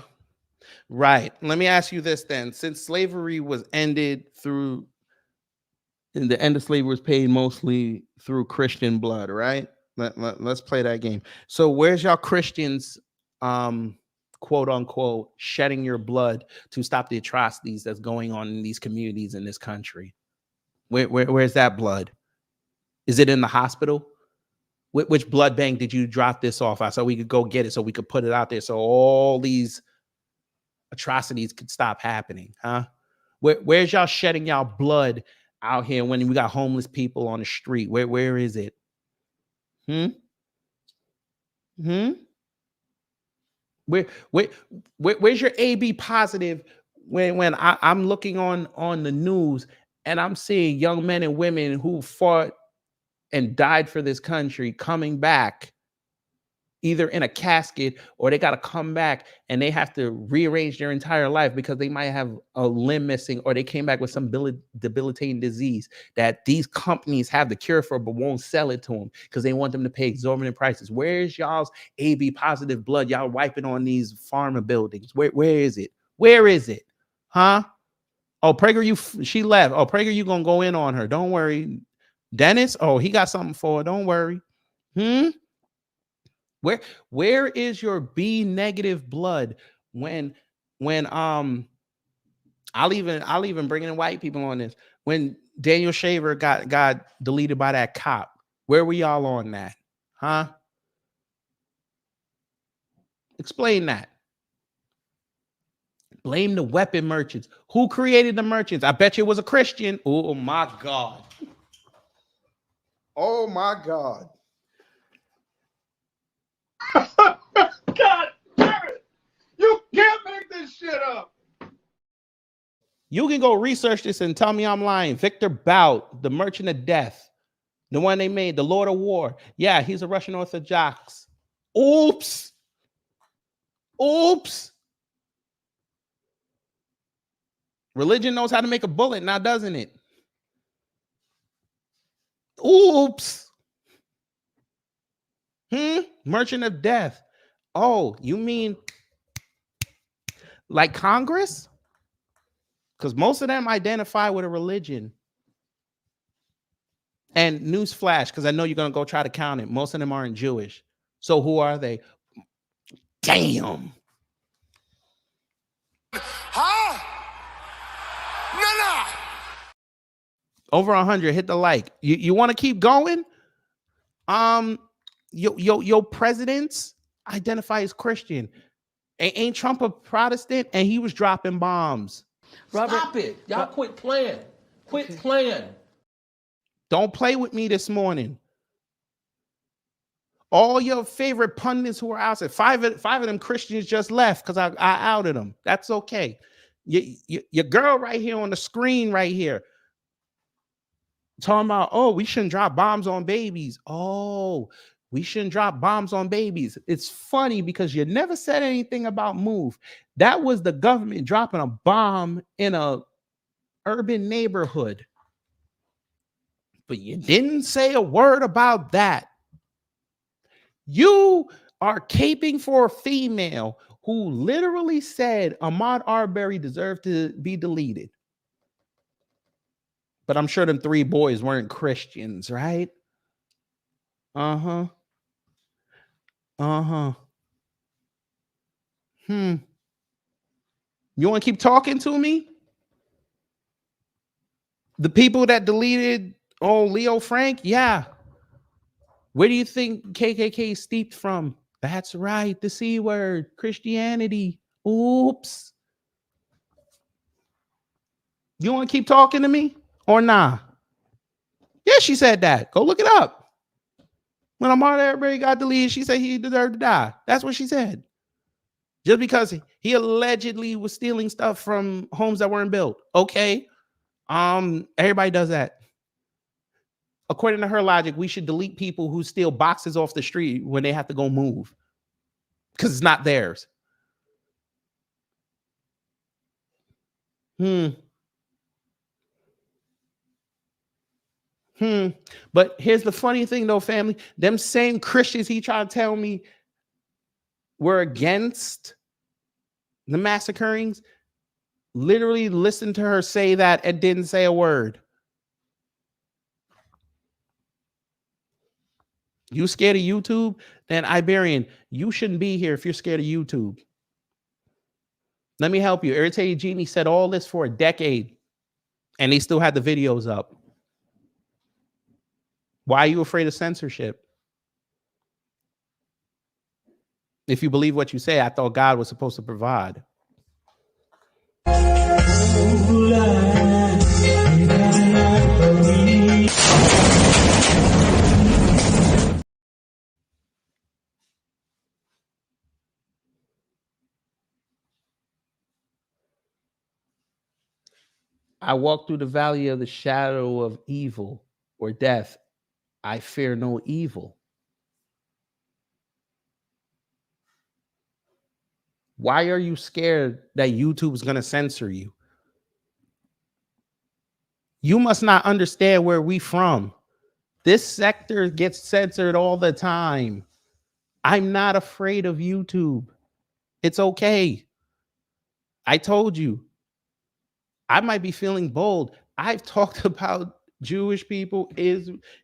Right. Let me ask you this then. Since slavery was ended through, and the end of slavery was paid mostly through Christian blood, right? Let's play that game. So where's y'all Christians, quote unquote, shedding your blood to stop the atrocities that's going on in these communities in this country? Where's that blood? Is it in the hospital? Which blood bank did you drop this off at so we could go get it, so we could put it out there so all these atrocities could stop happening, huh? Where's y'all shedding y'all blood out here when we got homeless people on the street? Where is it? Where's your AB positive when I'm looking on the news and I'm seeing young men and women who fought and died for this country coming back either in a casket or they got to come back and they have to rearrange their entire life because they might have a limb missing or they came back with some debilitating disease that these companies have the cure for but won't sell it to them because they want them to pay exorbitant prices. Where's y'all's AB positive blood y'all wiping on these pharma buildings? Where is it? Where is it? Huh? Oh, Prager, she left. Oh, Prager, you gonna go in on her. Don't worry. Dennis, oh, he got something for her. Don't worry. Where is your B negative blood when I'll even bring in white people on this. When Daniel Shaver got deleted by that cop, where were y'all on that? Huh? Explain that. Blame the weapon merchants. Who created the merchants? I bet you it was a Christian. Oh my God. Oh my God. God damn it! You can't make this shit up. You can go research this and tell me I'm lying. Victor Bout, the Merchant of Death, the one they made, the Lord of War. Yeah, he's a Russian Orthodox. Oops. Oops. Religion knows how to make a bullet now, doesn't it? Oops. Merchant of Death. Oh, you mean like Congress? Because most of them identify with a religion. And newsflash, because I know you're going to go try to count it. Most of them aren't Jewish. So who are they? Damn. Huh? Nah. Over 100. Hit the like. You want to keep going? Your presidents identify as Christian. Ain't Trump a Protestant? And he was dropping bombs. Robert, stop it. Y'all quit playing. Quit playing. Don't play with me this morning. All your favorite pundits who are outside, five of them Christians just left because I outed them. That's okay. Your girl right here on the screen right here talking about, oh, we shouldn't drop bombs on babies. Oh, we shouldn't drop bombs on babies. It's funny because you never said anything about MOVE. That was the government dropping a bomb in a urban neighborhood. But you didn't say a word about that. You are caping for a female who literally said Ahmaud Arbery deserved to be deleted. But I'm sure them 3 boys weren't Christians, right? Uh-huh. Uh-huh. You want to keep talking to me? The people that deleted, Leo Frank? Yeah. Where do you think KKK steeped from? That's right, the C word, Christianity. Oops. You want to keep talking to me or nah? Yeah, she said that. Go look it up. When Ahmaud Arbery got deleted, she said he deserved to die. That's what she said. Just because he allegedly was stealing stuff from homes that weren't built. Okay. Everybody does that. According to her logic, we should delete people who steal boxes off the street when they have to go move because it's not theirs. But here's the funny thing, though, family. Them same Christians he tried to tell me were against the massacrings literally listened to her say that and didn't say a word. You scared of YouTube? Then Iberian, you shouldn't be here if you're scared of YouTube. Let me help you. Irritated Genie said all this for a decade, and they still had the videos up. Why are you afraid of censorship? If you believe what you say, I thought God was supposed to provide. I walk through the valley of the shadow of evil or death. I fear no evil. Why are you scared that YouTube is going to censor you? You must not understand where we from. This sector gets censored all the time. I'm not afraid of YouTube. It's okay. I told you. I might be feeling bold. I've talked about Jewish people,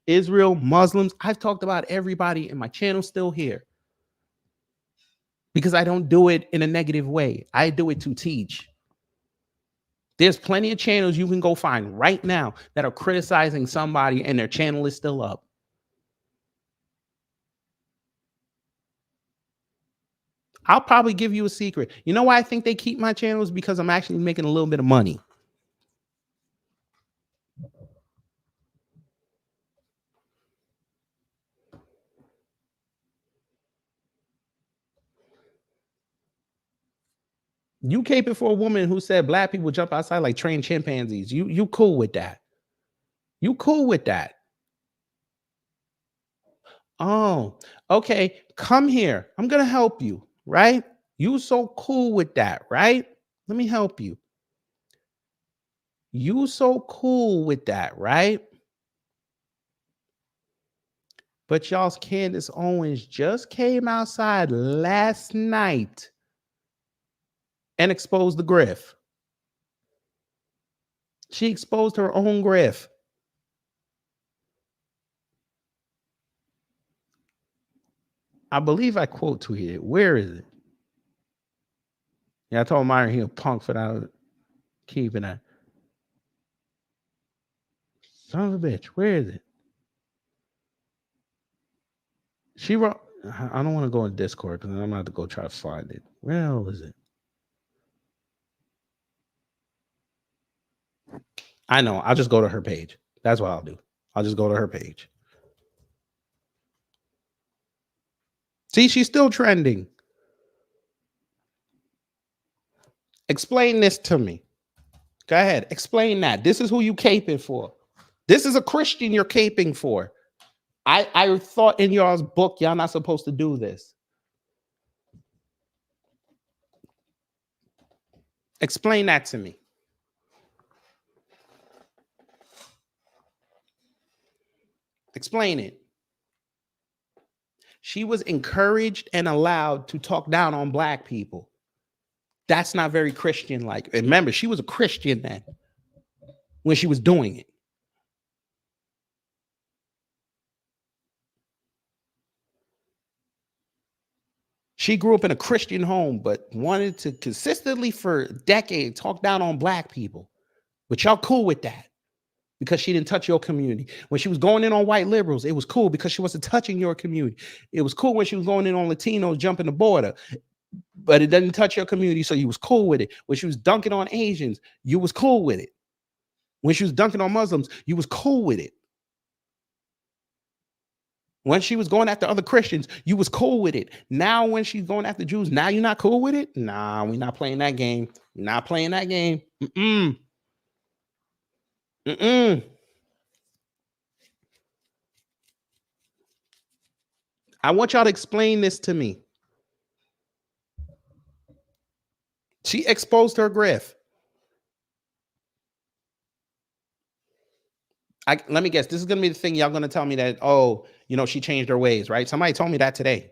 Israel, Muslims. I've talked about everybody, and my channel's still here. Because I don't do it in a negative way. I do it to teach. There's plenty of channels you can go find right now that are criticizing somebody and their channel is still up. I'll probably give you a secret. You know why I think they keep my channels? Because I'm actually making a little bit of money. You caping for a woman who said black people jump outside like trained chimpanzees. You cool with that? You cool with that? Oh, okay. Come here. I'm gonna help you, right? You so cool with that, right? Let me help you. You so cool with that, right? But y'all's Candace Owens just came outside last night and exposed the griff. She exposed her own griff. I believe I quote tweeted it. Where is it? Yeah, I told Myron he a punk for that keeping that. Son of a bitch, where is it? She wrote, I don't want to go in Discord because I'm going to have to go try to find it. Where the hell is it? I know. I'll just go to her page. That's what I'll do. I'll just go to her page. See, she's still trending. Explain this to me. Go ahead. Explain that. This is who you caping for. This is a Christian you're caping for. I thought in y'all's book, y'all not supposed to do this. Explain that to me. Explain it. She was encouraged and allowed to talk down on black people. That's not very Christian-like. Remember, she was a Christian then when she was doing it. She grew up in a Christian home, but wanted to consistently for decades talk down on black people. But y'all cool with that because she didn't touch your community. When she was going in on white liberals, it was cool because she wasn't touching your community. It was cool when she was going in on Latinos jumping the border, but it doesn't touch your community, so you was cool with it. When she was dunking on Asians, you was cool with it. When she was dunking on Muslims, you was cool with it. When she was going after other Christians, you was cool with it. Now when she's going after Jews, now you're not cool with it? Nah, we're not playing that game. We're not playing that game. I want y'all to explain this to me. She exposed her grift. Let me guess. This is going to be the thing y'all going to tell me that, oh, you know, she changed her ways, right? Somebody told me that today.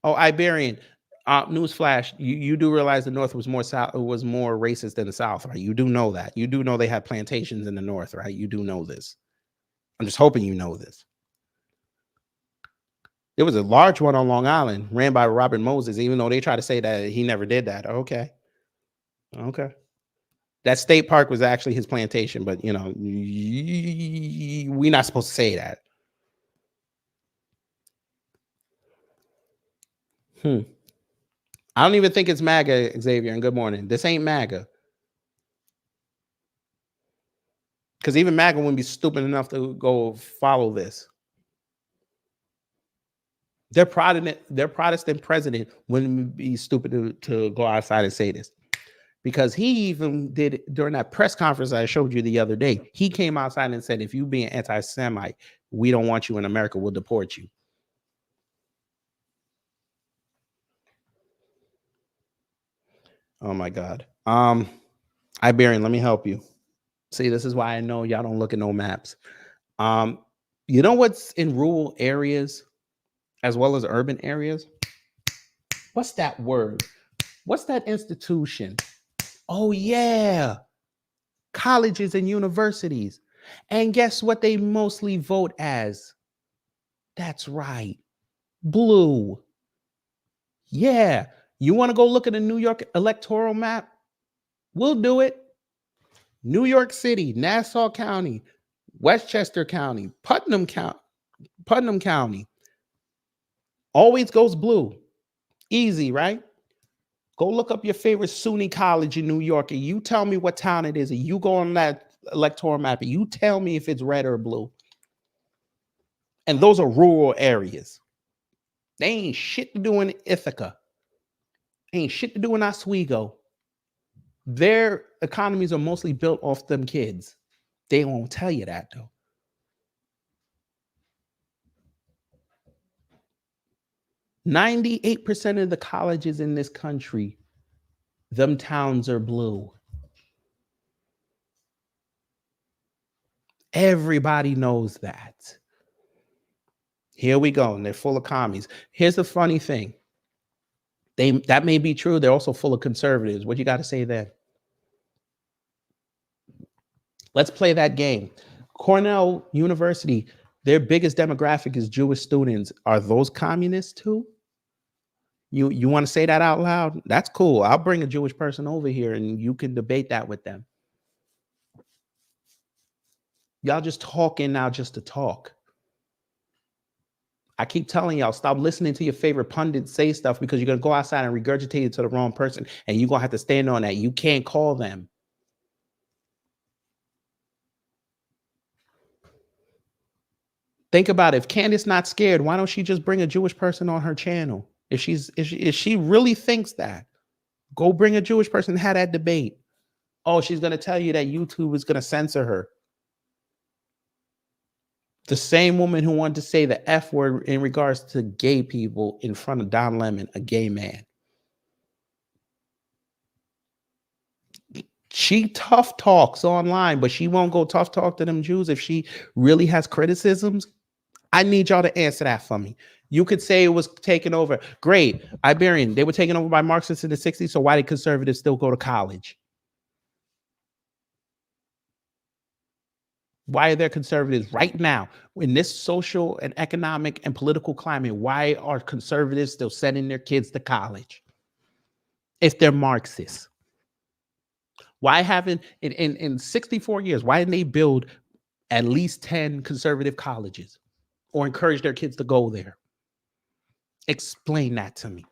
Oh, Iberian. Newsflash, you do realize the North was more racist than the South, right? You do know that. You do know they had plantations in the North, right? You do know this. I'm just hoping you know this. There was a large one on Long Island ran by Robert Moses, even though they try to say that he never did that. Okay. That state park was actually his plantation, but you know, we're not supposed to say that. I don't even think it's MAGA, Xavier, and good morning. This ain't MAGA. Because even MAGA wouldn't be stupid enough to go follow this. Their Protestant president wouldn't be stupid to go outside and say this. Because he even did during that press conference I showed you the other day. He came outside and said, if you being anti-Semite, we don't want you in America, we'll deport you. Oh my God. Iberian, let me help you. See, this is why I know y'all don't look at no maps. You know what's in rural areas as well as urban areas? What's that word? What's that institution? Oh yeah, colleges and universities. And guess what they mostly vote as? That's right, blue. Yeah, you want to go look at the New York electoral map? We'll do it. New York City, Nassau County, Westchester County, Putnam County. Always goes blue. Easy, right? Go look up your favorite SUNY college in New York and you tell me what town it is. And you go on that electoral map and you tell me if it's red or blue. And those are rural areas. They ain't shit to do in Ithaca. Ain't shit to do in Oswego. Their economies are mostly built off them kids. They won't tell you that though. 98% of the colleges in this country, them towns are blue. Everybody knows that. Here we go, and they're full of commies. Here's the funny thing. That may be true. They're also full of conservatives. What you got to say then? Let's play that game. Cornell University, their biggest demographic is Jewish students. Are those communists too? You want to say that out loud? That's cool. I'll bring a Jewish person over here and you can debate that with them. Y'all just talking now just to talk. I keep telling y'all, stop listening to your favorite pundits say stuff because you're going to go outside and regurgitate it to the wrong person and you're going to have to stand on that. You can't call them. Think about it. If Candace not scared, why don't she just bring a Jewish person on her channel? If she really thinks that, go bring a Jewish person and have that debate. Oh, she's going to tell you that YouTube is going to censor her. The same woman who wanted to say the F word in regards to gay people in front of Don Lemon, a gay man. She tough talks online, but she won't go tough talk to them Jews if she really has criticisms. I need y'all to answer that for me. You could say it was taken over. Great. Iberian, they were taken over by Marxists in the 60s, so why did conservatives still go to college? Why are there conservatives right now in this social and economic and political climate? Why are conservatives still sending their kids to college if they're Marxists? Why haven't, in 64 years, why didn't they build at least 10 conservative colleges or encourage their kids to go there? Explain that to me.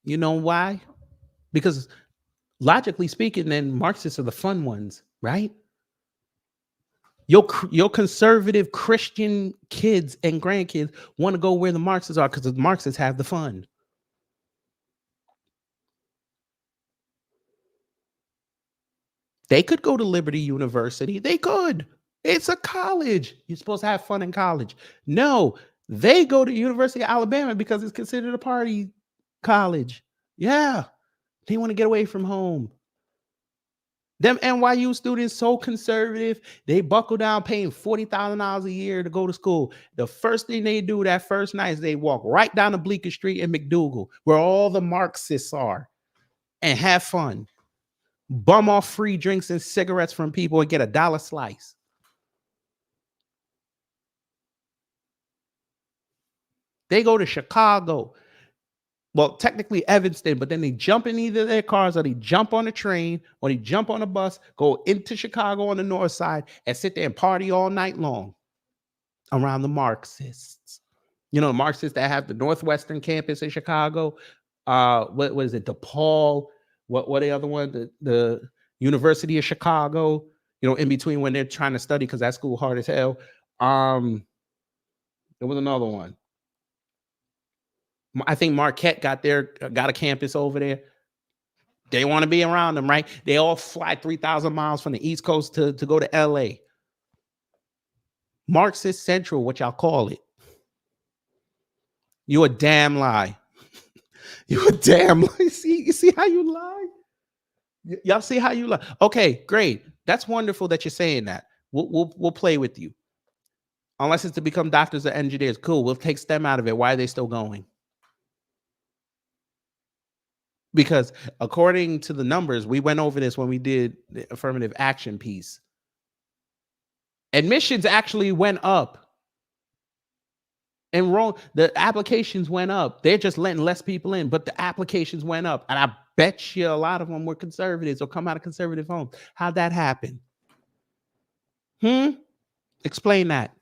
You know why? Because logically speaking, then Marxists are the fun ones, right? Your conservative Christian kids and grandkids want to go where the Marxists are because the Marxists have the fun. They could go to Liberty University. They could. It's a college. You're supposed to have fun in college. No, they go to University of Alabama because it's considered a party college. Yeah, they want to get away from home. Them NYU students so conservative, they buckle down paying $40,000 a year to go to school. The first thing they do that first night is they walk right down the Bleecker Street in McDougal, where all the Marxists are, and have fun. Bum off free drinks and cigarettes from people and get $1 slice. They go to Chicago. Well, technically Evanston, but then they jump in either their cars or they jump on a train or they jump on a bus, go into Chicago on the north side and sit there and party all night long around the Marxists. You know, the Marxists that have the Northwestern campus in Chicago. What is it? DePaul. What the other one? The University of Chicago. You know, in between when they're trying to study because that school hard as hell. There was another one. I think Marquette got a campus over there. They want to be around them, right? They all fly 3,000 miles from the East Coast to go to LA. Marxist Central, what y'all call it. You a damn lie. You a damn lie. You see how you lie? Y'all see how you lie? Okay, great. That's wonderful that you're saying that. We'll play with you. Unless it's to become doctors or engineers. Cool. We'll take STEM out of it. Why are they still going? Because according to the numbers, we went over this when we did the affirmative action piece. Admissions actually went up. The applications went up. They're just letting less people in, but the applications went up. And I bet you a lot of them were conservatives or come out of conservative homes. How'd that happen? Explain that.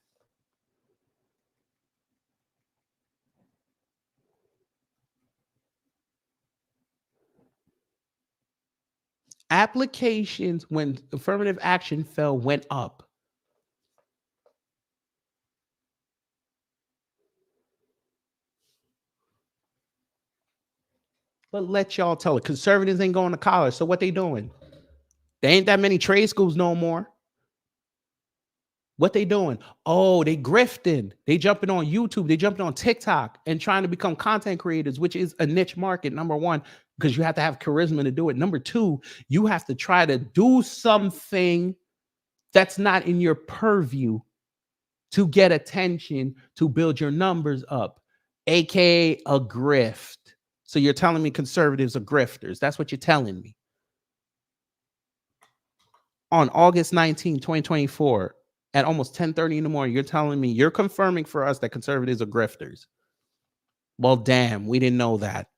Applications, when affirmative action fell, went up. But let y'all tell it. Conservatives ain't going to college. So what they doing? There ain't that many trade schools no more. What they doing? Oh, they grifting. They jumping on YouTube. They jumping on TikTok and trying to become content creators, which is a niche market. Number one, because you have to have charisma to do it. Number two, you have to try to do something that's not in your purview to get attention, to build your numbers up, aka a grift. So you're telling me conservatives are grifters. That's what you're telling me. On August 19, 2024, at almost 10:30 in the morning, you're telling me, you're confirming for us that conservatives are grifters. Well, damn, we didn't know that.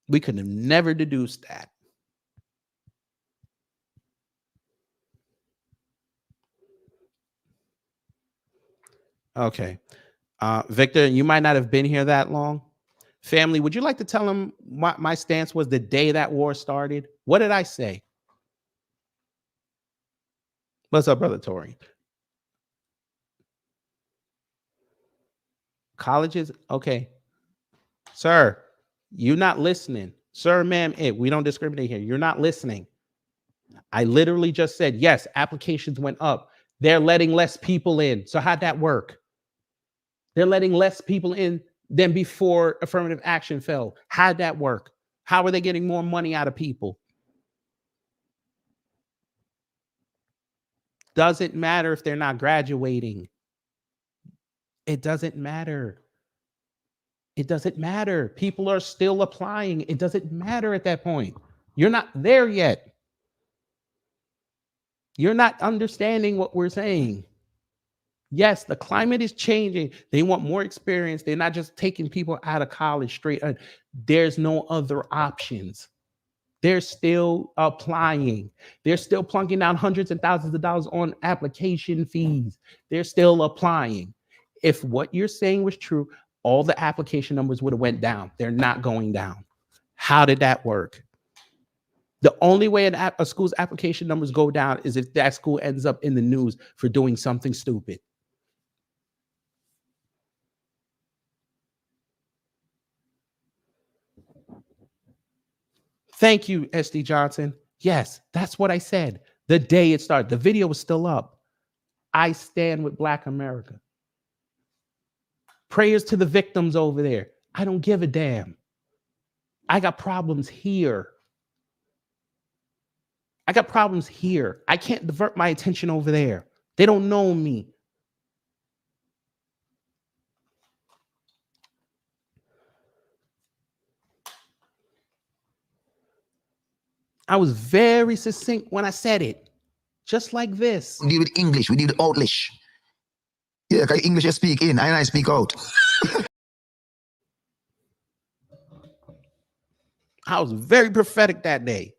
We could have never deduced that. Okay. Victor, you might not have been here that long. Family, would you like to tell them what my stance was the day that war started? What did I say? What's up, Brother Tori? Colleges? Okay. Sir, you're not listening. Sir, ma'am, we don't discriminate here. You're not listening. I literally just said, yes, applications went up. They're letting less people in. So how'd that work? They're letting less people in than before affirmative action fell. How'd that work? How are they getting more money out of people? Doesn't matter if they're not graduating. It doesn't matter. It doesn't matter. People are still applying. It doesn't matter at that point. You're not there yet. You're not understanding what we're saying. Yes, the climate is changing. They want more experience. They're not just taking people out of college straight. There's no other options. They're still applying. They're still plunking down hundreds and thousands of dollars on application fees. They're still applying. If what you're saying was true, all the application numbers would have went down. They're not going down. How did that work? The only way a school's application numbers go down is if that school ends up in the news for doing something stupid. Thank you, SD Johnson. Yes, that's what I said. The day it started, the video was still up. I stand with Black America. Prayers to the victims over there. I don't give a damn. I got problems here. I got problems here. I can't divert my attention over there. They don't know me. I was very succinct when I said it. Just like this. We deal with English. We deal with Outlish. Yeah, because English you speak in, and I speak out. I was very prophetic that day.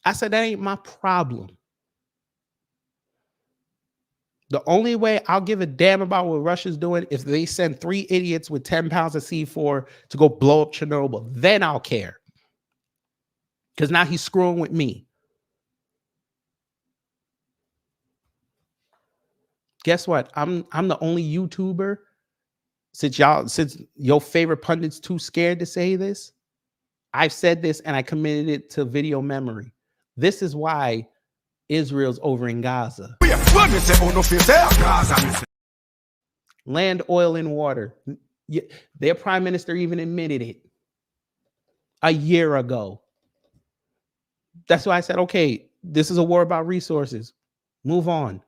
I said, that ain't my problem. The only way I'll give a damn about what Russia's doing if they send 3 idiots with 10 pounds of C4 to go blow up Chernobyl. Then I'll care. Because now he's screwing with me. Guess what? I'm the only YouTuber, since your favorite pundit's too scared to say this. I've said this and I committed it to video memory. This is why Israel's over in Gaza. Land, oil, and water. Their prime minister even admitted it a year ago. That's why I said, okay, this is a war about resources. Move on.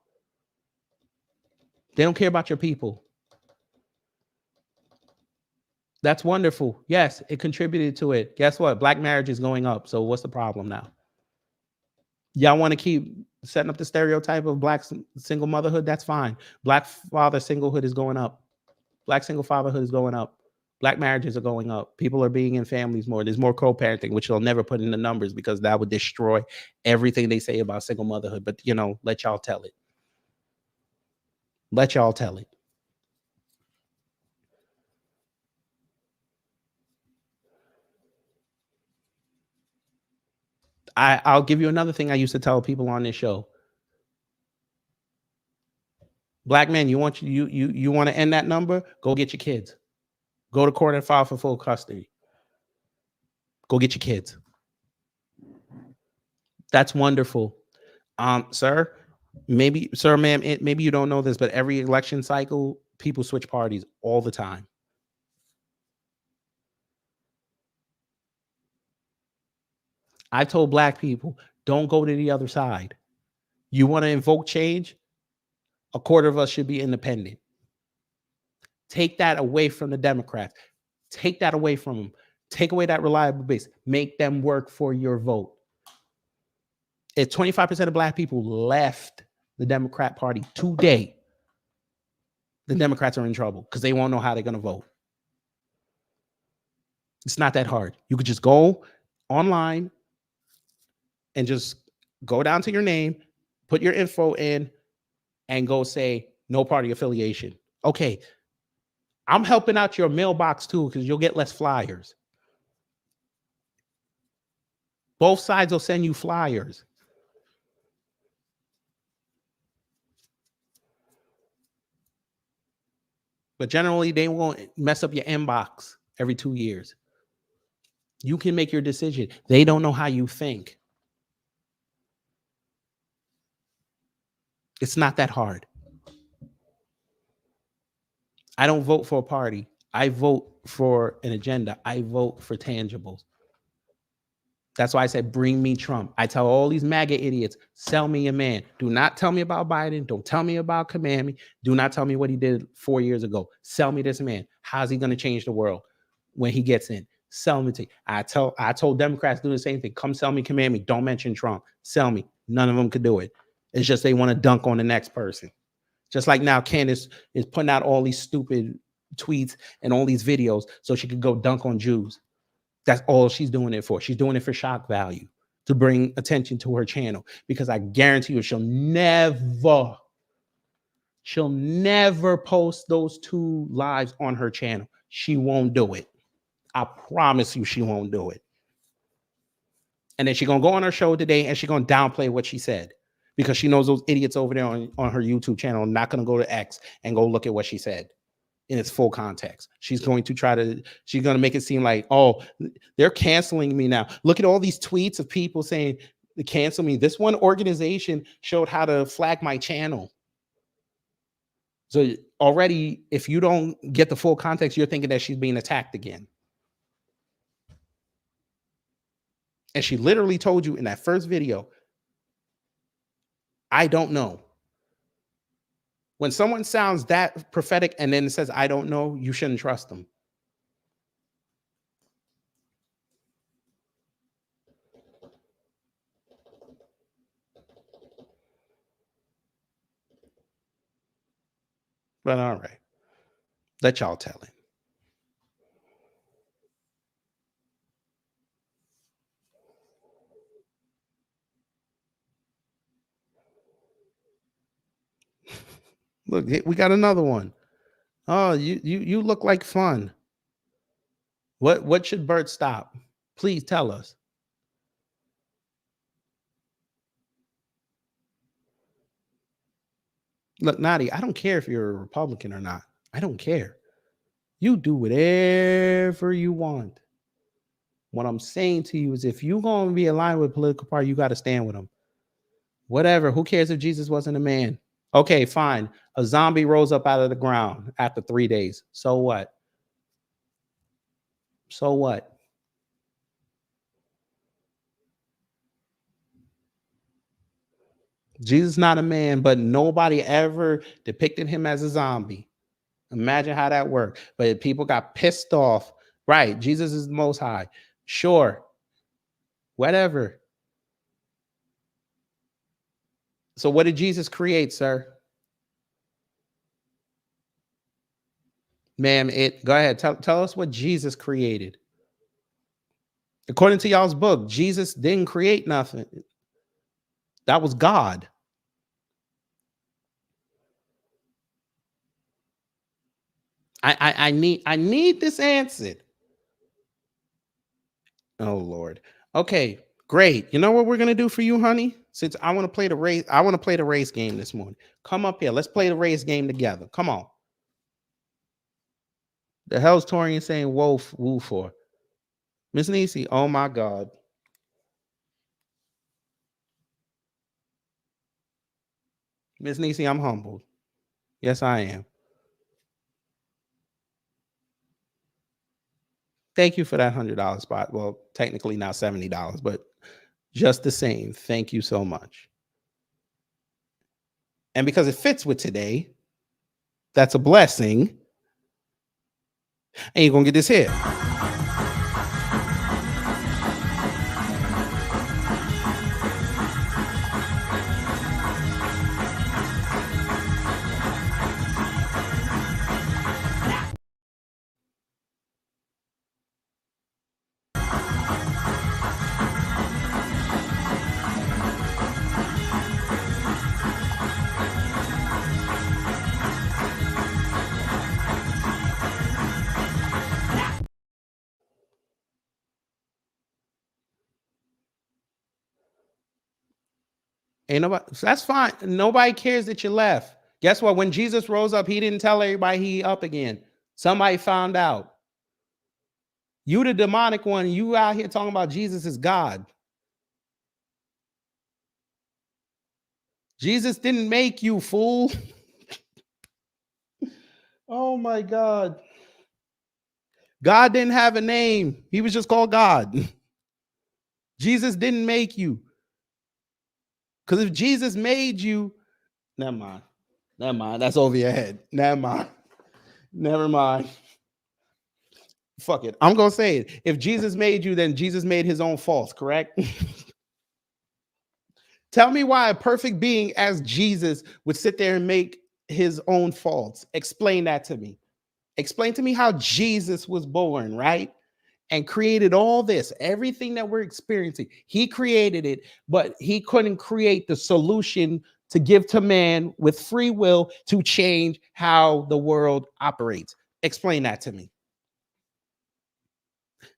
They don't care about your people. That's wonderful. Yes, it contributed to it. Guess what? Black marriage is going up. So what's the problem now? Y'all want to keep setting up the stereotype of black single motherhood? That's fine. Black father singlehood is going up. Black single fatherhood is going up. Black marriages are going up. People are being in families more. There's more co-parenting, which they'll never put in the numbers because that would destroy everything they say about single motherhood. But, you know, let y'all tell it. Let y'all tell it. I'll give you another thing I used to tell people on this show. Black men, you want to end that number? Go get your kids. Go to court and file for full custody. Go get your kids. That's wonderful. Sir, ma'am, maybe you don't know this, but every election cycle, people switch parties all the time. I've told black people, don't go to the other side. You want to invoke change? A quarter of us should be independent. Take that away from the Democrats. Take that away from them. Take away that reliable base. Make them work for your vote. If 25% of black people left the Democrat Party today, the Democrats are in trouble because they won't know how they're going to vote. It's not that hard. You could just go online and just go down to your name, put your info in, and go say no party affiliation. Okay, I'm helping out your mailbox too because you'll get less flyers. Both sides will send you flyers. But generally, they won't mess up your inbox every 2 years. You can make your decision. They don't know how you think. It's not that hard. I don't vote for a party. I vote for an agenda. I vote for tangibles. That's why I said, bring me Trump. I tell all these MAGA idiots, sell me a man. Do not tell me about Biden. Don't tell me about Kamami. Do not tell me what he did 4 years ago. Sell me this man. How's he going to change the world when he gets in? Sell me to you. I told Democrats do the same thing. Come sell me Kamami. Don't mention Trump. Sell me. None of them could do it. It's just they want to dunk on the next person. Just like now, Candace is putting out all these stupid tweets and all these videos so she could go dunk on Jews. That's all she's doing it for. She's doing it for shock value, to bring attention to her channel, because I guarantee you she'll never post those 2 lives on her channel. She won't do it. I promise you she won't do it. And then she's going to go on her show today and she's going to downplay what she said because she knows those idiots over there on her YouTube channel are not going to go to X and go look at what she said in its full context. She's going to make it seem like, oh, they're canceling me now. Look at all these tweets of people saying, cancel me. This one organization showed how to flag my channel. So already, if you don't get the full context, you're thinking that she's being attacked again. And she literally told you in that first video, I don't know. When someone sounds that prophetic and then says, I don't know, you shouldn't trust them. But all right, let y'all tell it. Look, we got another one. Oh, you look like fun. What should Bert stop? Please tell us. Look, Nadi, I don't care if you're a Republican or not. I don't care. You do whatever you want. What I'm saying to you is if you're going to be aligned with a political party, you got to stand with them. Whatever. Who cares if Jesus wasn't a man? Okay, fine. A zombie rose up out of the ground after 3 days. So what? So what? Jesus not a man, but nobody ever depicted him as a zombie. Imagine how that worked. But people got pissed off. Right. Jesus is the most high. Sure. Whatever. So what did Jesus create, sir? Ma'am, go ahead. Tell us what Jesus created. According to y'all's book, Jesus didn't create nothing. That was God. I need this answered. Oh Lord. Okay, great. You know what we're gonna do for you, honey? Since I want to play the race game this morning. Come up here. Let's play the race game together. Come on. The hell's Torian saying woo for? Miss Nisi, oh my God. Miss Nisi, I'm humbled. Yes, I am. Thank you for that $100 spot. Well, technically now $70, but just the same. Thank you so much. And because it fits with today, that's a blessing. And you're going to get this here. Ain't nobody, that's fine. Nobody cares that you left. Guess what? When Jesus rose up, he didn't tell everybody he up again. Somebody found out. You the demonic one, you out here talking about Jesus is God. Jesus didn't make you, fool. Oh my God. God didn't have a name. He was just called God. Jesus didn't make you. Because if Jesus made you, never mind. Never mind. That's over your head. Never mind. Never mind. Fuck it. I'm going to say it. If Jesus made you, then Jesus made his own faults, correct? Tell me why a perfect being as Jesus would sit there and make his own faults. Explain that to me. Explain to me how Jesus was born, right? And created all this, everything that we're experiencing. He created it, but he couldn't create the solution to give to man with free will to change how the world operates. Explain that to me.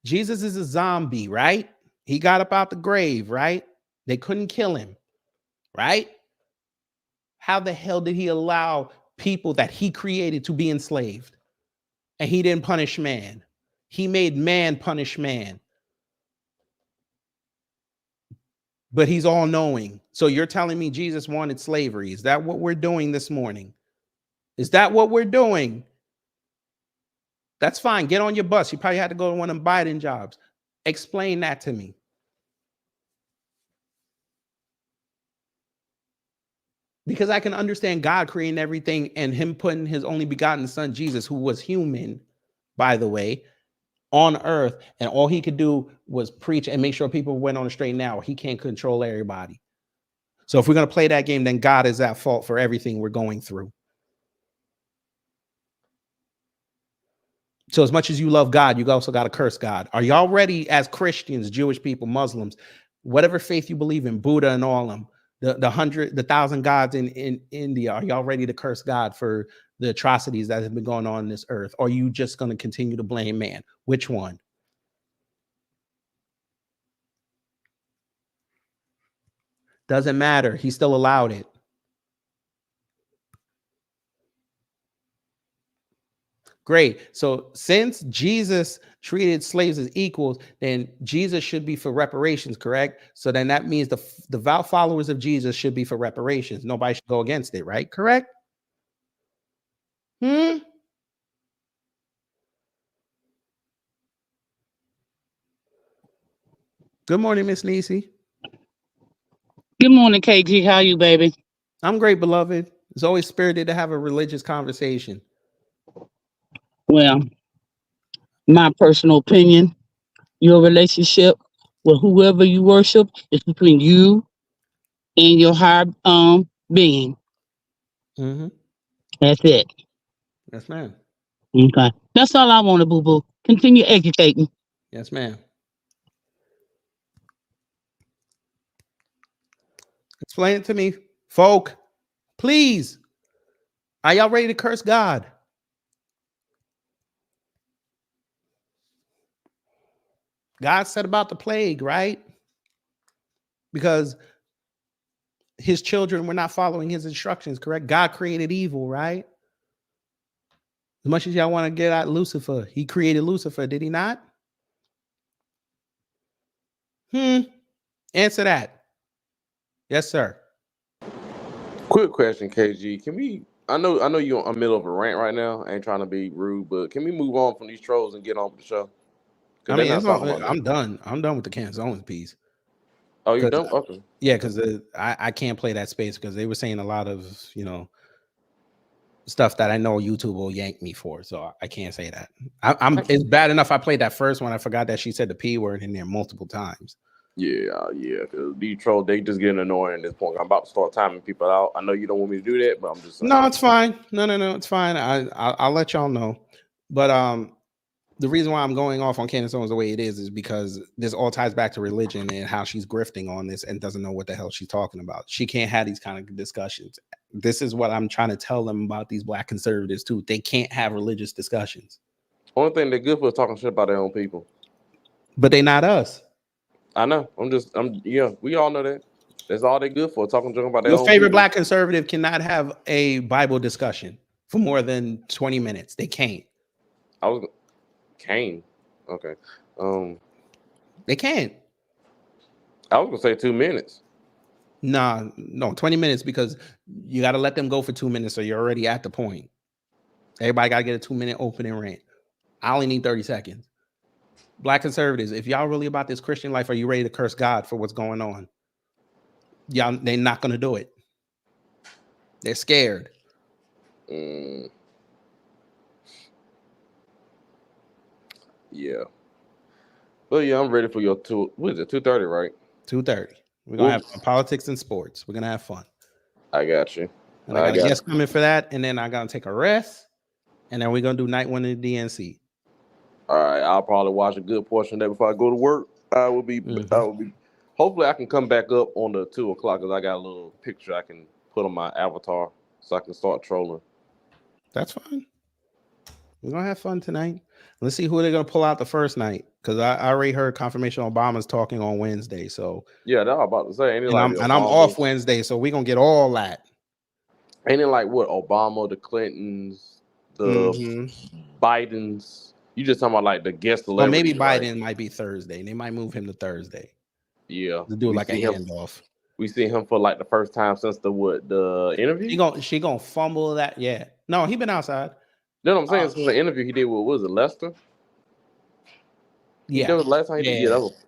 Jesus is a zombie, right? He got up out the grave, right? They couldn't kill him, right? How the hell did he allow people that he created to be enslaved? And he didn't punish man. He made man punish man. But he's all knowing. So you're telling me Jesus wanted slavery. Is that what we're doing this morning? Is that what we're doing? That's fine. Get on your bus. You probably had to go to one of them Biden jobs. Explain that to me. Because I can understand God creating everything and him putting his only begotten son, Jesus, who was human, by the way, on earth. And all he could do was preach and make sure people went on a straight and narrow. He can't control everybody. So if we're going to play that game, then God is at fault for everything we're going through. So as much as you love God, you also got to curse God. Are y'all ready as Christians, Jewish people, Muslims, whatever faith you believe in, Buddha and all them, the 1,000 gods in India, are y'all ready to curse God for the atrocities that have been going on this earth? Or are you just going to continue to blame man? Which one? Doesn't matter. He still allowed it. Great. So since Jesus treated slaves as equals, then Jesus should be for reparations, correct? So then that means the devout followers of Jesus should be for reparations. Nobody should go against it, right? Correct? Good morning, Miss Nisi. Good morning, KG. How you, baby? I'm great, beloved. It's always spirited to have a religious conversation. Well, my personal opinion, your relationship with whoever you worship is between you and your higher being. Mm-hmm. That's it. Yes, ma'am. Okay. That's all I want to boo-boo. Continue educating. Yes, ma'am. Explain it to me, folk. Please. Are y'all ready to curse God? God said about the plague, right? Because his children were not following his instructions, correct? God created evil, right? As much as y'all want to get at Lucifer, he created Lucifer, did he not? Answer that. Yes, sir. Quick question, KG. Can we? I know you're in the middle of a rant right now. I ain't trying to be rude, but can we move on from these trolls and get on with the show? I mean, I'm done. I'm done with the Candace Owens piece. Oh, you done? Okay. Yeah, because I can't play that space because they were saying a lot of stuff that I know YouTube will yank me for, so I can't say that. It's bad enough I played that first one. I forgot that she said the P word in there multiple times. Yeah. Because these trolls, they just getting annoying at this point. I'm about to start timing people out. I know you don't want me to do that, but I'm just saying. No, it's fine. No, it's fine. I'll let y'all know. But the reason why I'm going off on Candace Owens the way it is because this all ties back to religion and how she's grifting on this and doesn't know what the hell she's talking about. She can't have these kind of discussions. This is what I'm trying to tell them about these black conservatives too. They can't have religious discussions. Only thing they're good for is talking shit about their own people. But they not us. I know. We all know that. That's all they're good for, talking junk about their own Your favorite people. black conservative cannot have a Bible discussion for more than 20 minutes. They can't. Kane. Okay. They can't. I was gonna say 2 minutes. No, 20 minutes because you got to let them go for 2 minutes, so you're already at the point. Everybody got to get a 2-minute opening rant. I only need 30 seconds. Black conservatives, if y'all really about this Christian life, are you ready to curse God for what's going on? Y'all, they're not gonna do it. They're scared. Yeah. Well, yeah, I'm ready for your 2:30, right? 2:30. We're gonna have politics and sports. We're gonna have fun. I got you. And I got a guest coming for that, and then I gotta take a rest, and then we're gonna do night one in the DNC. All right, I'll probably watch a good portion of that before I go to work. I will be. Hopefully, I can come back up on the 2 o'clock because I got a little picture I can put on my avatar so I can start trolling. That's fine. We're gonna have fun tonight. Let's see who they're gonna pull out the first night because I already heard confirmation Obama's talking on Wednesday. So yeah, that's what I'm about to say. I'm off Wednesday, so we're gonna get all that. Ain't it like what Obama, the Clintons, the Bidens? You just talking about like the guest celebrities? Well, maybe Biden right? might be Thursday. They might move him to Thursday. Yeah, to do like a handoff. We see him for like the first time since the interview. She gonna fumble that? Yeah. No, he been outside. You know what I'm saying? Since the interview he did with, what was it, Lester? Yeah. That was the last time he did.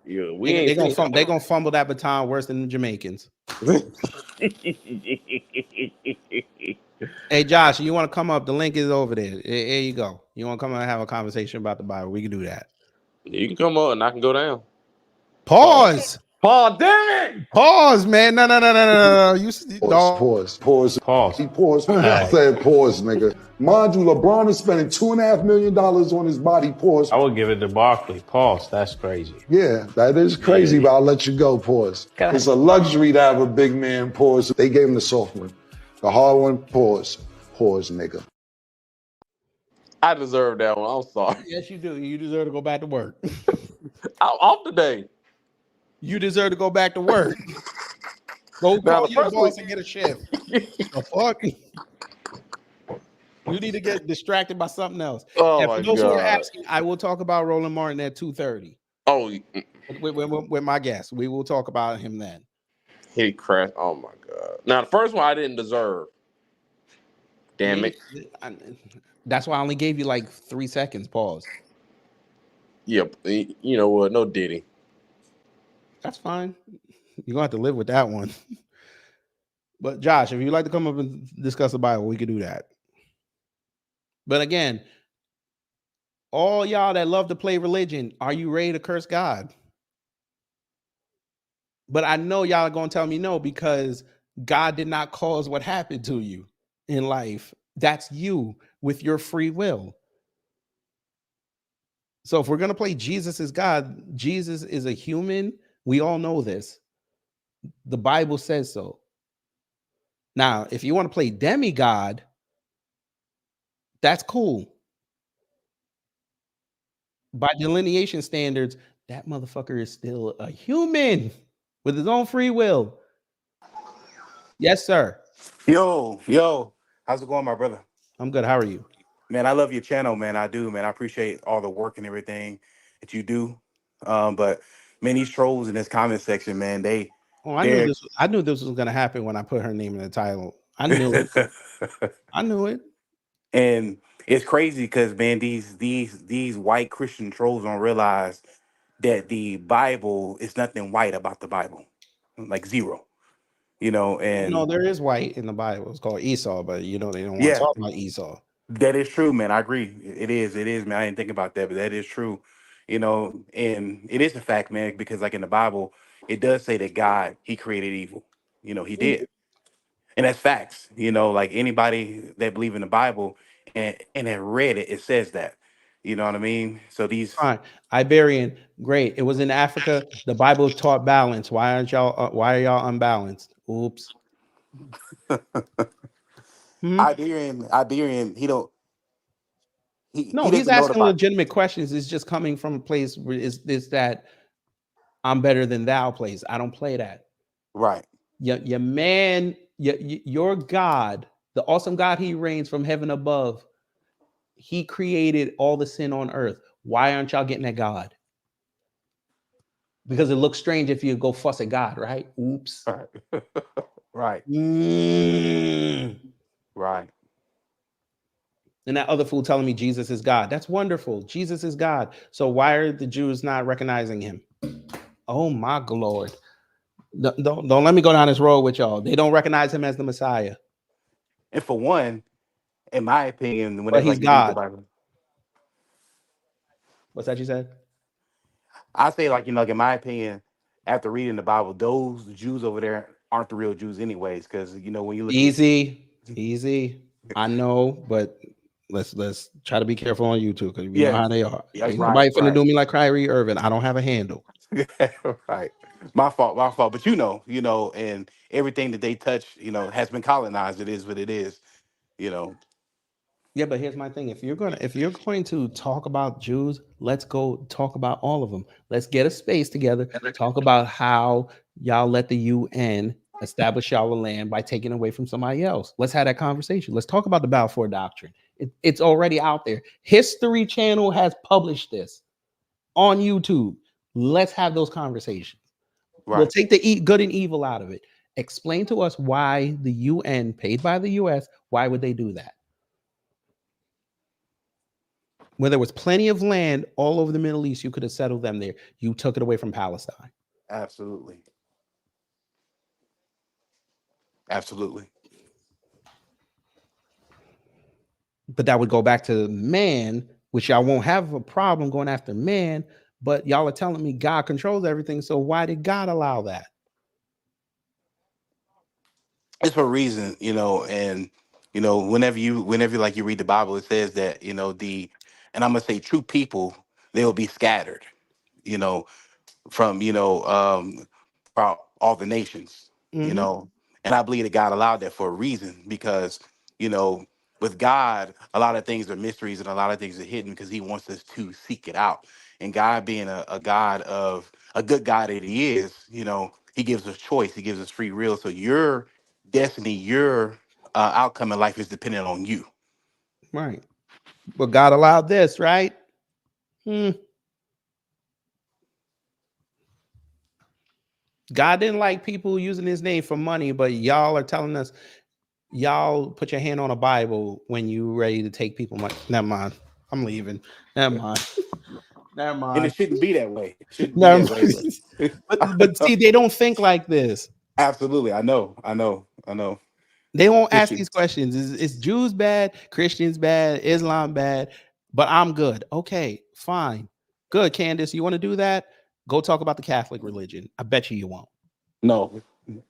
Yeah, they gonna fumble that baton worse than the Jamaicans. Hey Josh, you want to come up? The link is over there. Here you go. You want to come and have a conversation about the Bible? We can do that. You can come up and I can go down. Pause. Pause. Damn it. Pause, man. No. You Pause. He paused. I said pause, nigga. Mind you, LeBron is spending $2.5 million on his body. Pause. I would give it to Barkley. Pause. That's crazy. Yeah, that is crazy, but I'll let you go. Pause. It's a luxury to have a big man. Pause. They gave him the soft one. The hard one. Pause. Pause, nigga. I deserve that one. I'm sorry. Yes, you do. You deserve to go back to work. I'm off today. You deserve to go back to work. Go call your boss and get a shift. The fuck? You You need to get distracted by something else. Oh And my for those who are God. asking, I will talk about Roland Martin at 2:30 Oh, with my guest. We will talk about him then. he crashed. Oh my God. Now the first one I didn't deserve. Damn it. That's why I only gave you like 3 seconds. Pause. Yep. You know what? No Diddy. That's fine. You're gonna have to live with that one. But Josh, if you'd like to come up and discuss the Bible, we could do that. But again, all y'all that love to play religion, are you ready to curse God? But I know y'all are gonna tell me no, because God did not cause what happened to you in life. That's you with your free will. So if we're gonna play Jesus is God, Jesus is a human. We all know this. The Bible says so. Now, if you want to play demigod, that's cool. By delineation standards, that motherfucker is still a human with his own free will. Yes, sir. Yo, how's it going, my brother? I'm good. How are you? Man, I love your channel, man. I do, man. I appreciate all the work and everything that you do. But man, these trolls in this comment section, man, I knew this was gonna happen when I put her name in the title. I knew it. I knew it. And it's crazy because man, these white Christian trolls don't realize that the Bible is nothing white about the Bible, like zero. No, And there is white in the Bible. It's called Esau, but they don't want to yeah, talk about Esau. that is true, man. I agree. It is, man. I didn't think about that, but that is true. And it is a fact, man, because like in the Bible, it does say that God, he created evil. He did. And that's facts. Like anybody that believe in the Bible and have read it, it says that. You know what I mean? So these Fine. Iberian, great. It was in Africa. The Bible taught balance. Why are y'all unbalanced? Oops. Iberian, he don't No, he he's doesn't know the asking Bible. legitimate questions. It's just coming from a place where is that I'm better than thou place. I don't play that. Right. Your man, your God, the awesome God, he reigns from heaven above. He created all the sin on earth. Why aren't y'all getting at God? Because it looks strange if you go fuss at God, right? Oops. Right. Right. And that other fool telling me Jesus is God. That's wonderful. Jesus is God. So why are the Jews not recognizing him? Oh my Lord. Don't let me go down this road with y'all. They don't recognize him as the Messiah. And for one, in my opinion, But whenever he's like you read the God. Bible, What's that you said? I say like, like in my opinion, after reading the Bible, those Jews over there aren't the real Jews anyways. Because when you look Easy. I know, but let's try to be careful on YouTube because we know how they are. Yeah, Ain't right, nobody finna do me like Kyrie Irving. I don't have a handle. right. My fault. But and everything that they touch, has been colonized. It is what it is. Yeah, but here's my thing. If you're going to talk about Jews, let's go talk about all of them. Let's get a space together. Talk about how y'all let the UN establish y'all a land by taking away from somebody else. Let's have that conversation. Let's talk about the Balfour Doctrine. It's already out there. History Channel has published this on YouTube. Let's have those conversations. Right. We'll take the good and evil out of it. Explain to us why the UN, paid by the US, why would they do that? When there was plenty of land all over the Middle East, you could have settled them there. You took it away from Palestine. Absolutely. But that would go back to man, which y'all won't have a problem going after man. But y'all are telling me God controls everything. So why did God allow that? It's for a reason, and whenever you like you read the Bible, it says that and I'm gonna say true people, they will be scattered, from from all the nations, and I believe that God allowed that for a reason because with God, a lot of things are mysteries and a lot of things are hidden because He wants us to seek it out. And God being a God of a good God that He is, He gives us choice, He gives us free will. So your destiny, your outcome in life is dependent on you. Right. But God allowed this, right? God didn't like people using his name for money, but y'all are telling us, y'all put your hand on a Bible when you ready to take people money. Never mind. I'm leaving. Never mind. Never mind. And it shouldn't be that way. It shouldn't be Never that way. mind. But see, they don't think like this. Absolutely. I know. They won't It ask should- these questions. Is Jews bad? Christians bad? Islam bad? But I'm good. Okay, fine. Good, Candace. You want to do that? Go talk about the Catholic religion. I bet you won't. No.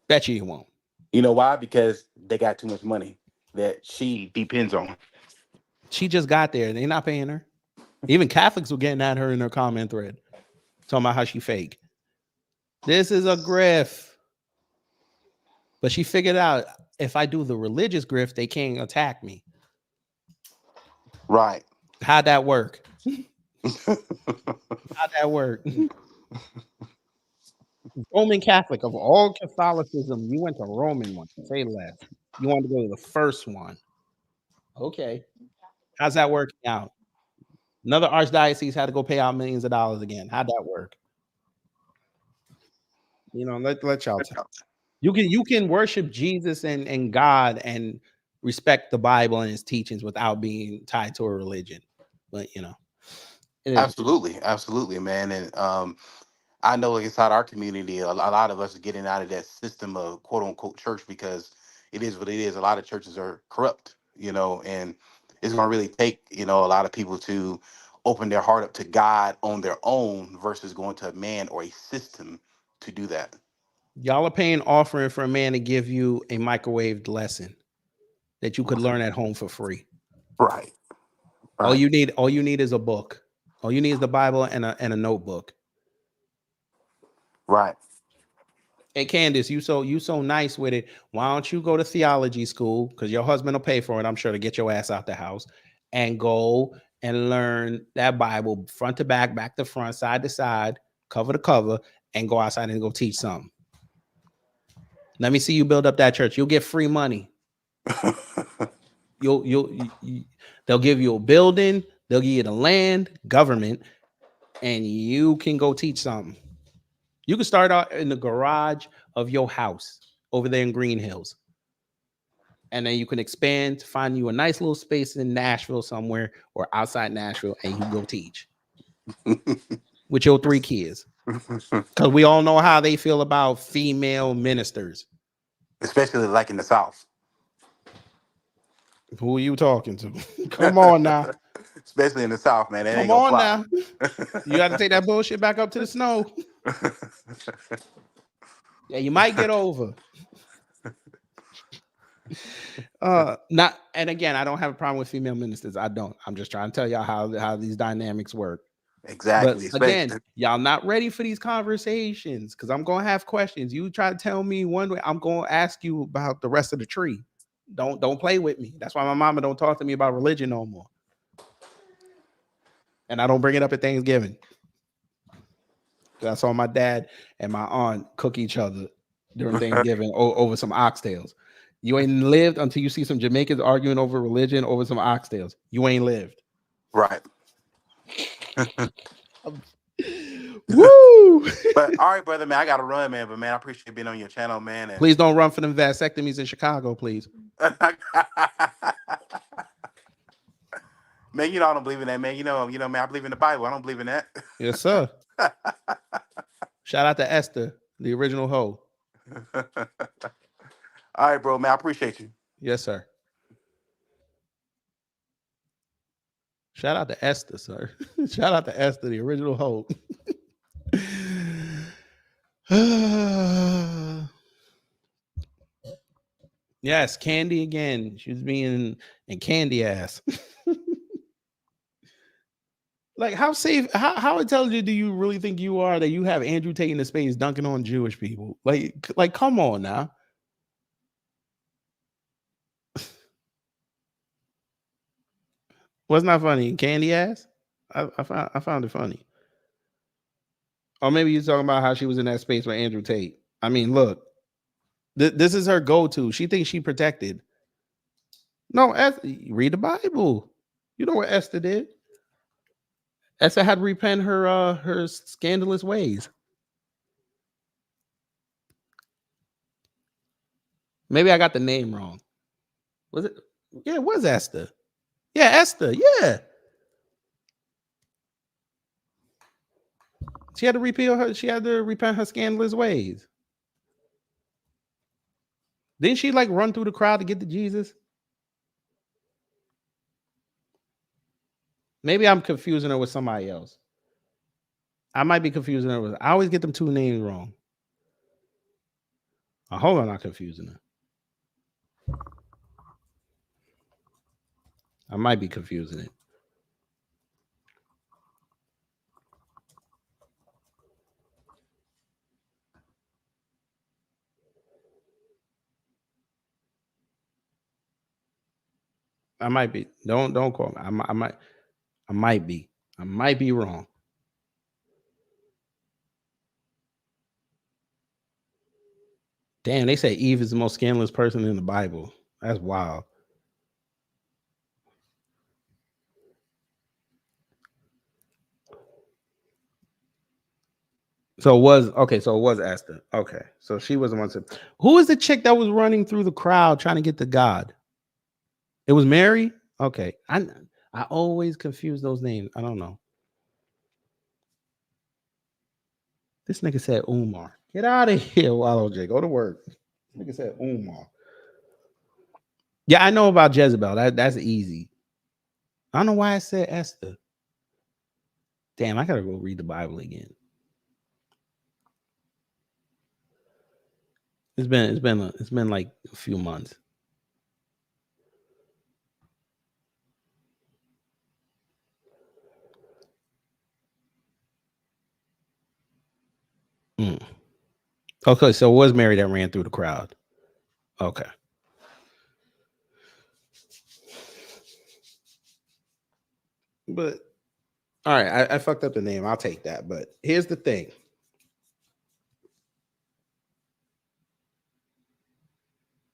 Bet you won't. You know why? Because they got too much money that she depends on. She just got there. They're not paying her. Even Catholics were getting at her in her comment thread, talking about how she fake. This is a grift. But she figured out if I do the religious grift, they can't attack me. Right. How'd that work? How'd that work? Roman Catholic, of all Catholicism, you went to Roman one. Say less. You wanted to go to the first one. Okay. How's that working out? Another archdiocese had to go pay out millions of dollars again. How'd that work? You know, let y'all tell. You can worship Jesus and God and respect the Bible and his teachings without being tied to a religion. But you know, Absolutely, man. And I know inside our community, a lot of us are getting out of that system of quote unquote church because it is what it is. A lot of churches are corrupt, and it's going to really take, a lot of people to open their heart up to God on their own versus going to a man or a system to do that. y'all are paying offering for a man to give you a microwaved lesson that you could learn at home for free. Right. All you need is a book. All you need is the Bible and a notebook. Right. Hey Candace, you so nice with it. Why don't you go to theology school? Because your husband will pay for it, I'm sure, to get your ass out the house and go and learn that Bible front to back, back to front, side to side, cover to cover, and go outside and go teach something. Let me see you build up that church. You'll get free money. They'll give you a building, they'll give you the land, government, and you can go teach something. You can start out in the garage of your house over there in Green Hills. And then you can expand to find you a nice little space in Nashville somewhere or outside Nashville, and you can go teach with your 3 kids. Because we all know how they feel about female ministers. Especially like in the South. Who are you talking to? Come on now. Especially in the South, man. That Come ain't gonna on fly. now. You got to take that bullshit back up to the snow. Yeah, you might get over. Not, and again, I don't have a problem with female ministers. I don't. I'm just trying to tell y'all how these dynamics work. Exactly. But again, y'all not ready for these conversations because I'm gonna have questions. You try to tell me one way, I'm gonna ask you about the rest of the tree. Don't play with me. That's why my mama don't talk to me about religion no more. And I don't bring it up at Thanksgiving. I saw my dad and my aunt cook each other during Thanksgiving over some oxtails. You ain't lived until you see some Jamaicans arguing over religion over some oxtails. You ain't lived. Right. Woo! But all right, brother, man, I gotta run, man. But man, I appreciate being on your channel, man. And please don't run for them vasectomies in Chicago, please. Man, I don't believe in that, man. Man, I believe in the Bible. I don't believe in that. Yes, sir. Shout out to Esther, the original hoe. All right, bro, man. I appreciate you. Yes, sir. Shout out to Esther, sir. Shout out to Esther, the original hoe. Yes, Candy again. She was being in candy ass. Like, how safe, how intelligent do you really think you are that you have Andrew taking the space dunking on Jewish people? Like, come on now. What's not funny? Candy ass? I found it funny. Or maybe you're talking about how she was in that space with Andrew Tate. I mean, look, this is her go-to. She thinks she protected. No, read the Bible. You know what Esther did? Esther had to repent her scandalous ways. Maybe I got the name wrong. Was it? Yeah, it was Esther. Yeah, Esther. Yeah. She had to repent her scandalous ways. Didn't she like run through the crowd to get to Jesus? Maybe I'm confusing her with somebody else. I might be confusing her with. I always get them two names wrong. I hope I'm not confusing her. I might be confusing it. I might be. Don't call me. I might be. I might be wrong. Damn, they say Eve is the most scandalous person in the Bible. That's wild. So it was Esther. Okay. So she was the one to. Who was the chick that was running through the crowd trying to get to God? It was Mary? Okay. I always confuse those names. I don't know. This nigga said Umar. Get out of here, Wallow J. Go to work. This nigga said Umar. Yeah, I know about Jezebel. That's easy. I don't know why I said Esther. Damn, I gotta go read the Bible again. It's been like a few months. Okay, so it was Mary that ran through the crowd. Okay. But all right, I fucked up the name. I'll take that. But here's the thing.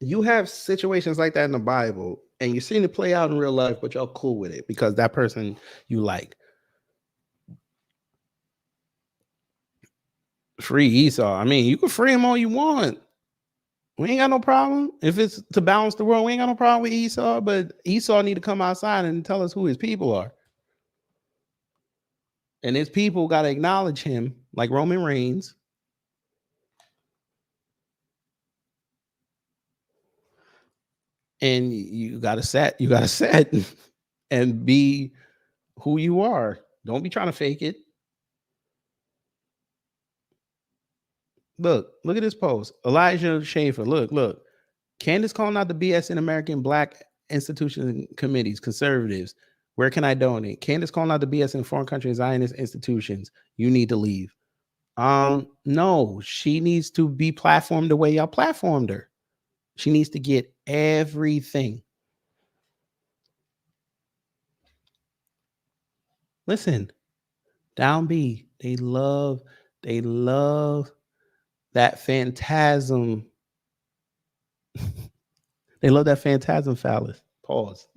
You have situations like that in the Bible, and you're seeing it play out in real life, but y'all cool with it because that person you like. Free Esau. I mean, you can free him all you want. We ain't got no problem. If it's to balance the world, we ain't got no problem with Esau, but Esau need to come outside and tell us who his people are. And his people got to acknowledge him like Roman Reigns. And you got to set and be who you are. Don't be trying to fake it. Look at this post. Elijah Schaefer. Look. Candace calling out the BS in American Black institutions and committees, conservatives. Where can I donate? Candace calling out the BS in foreign countries, Zionist institutions. You need to leave. No, she needs to be platformed the way y'all platformed her. She needs to get everything. Listen, Down B, they love that phantasm. They love that phantasm phallus. Pause.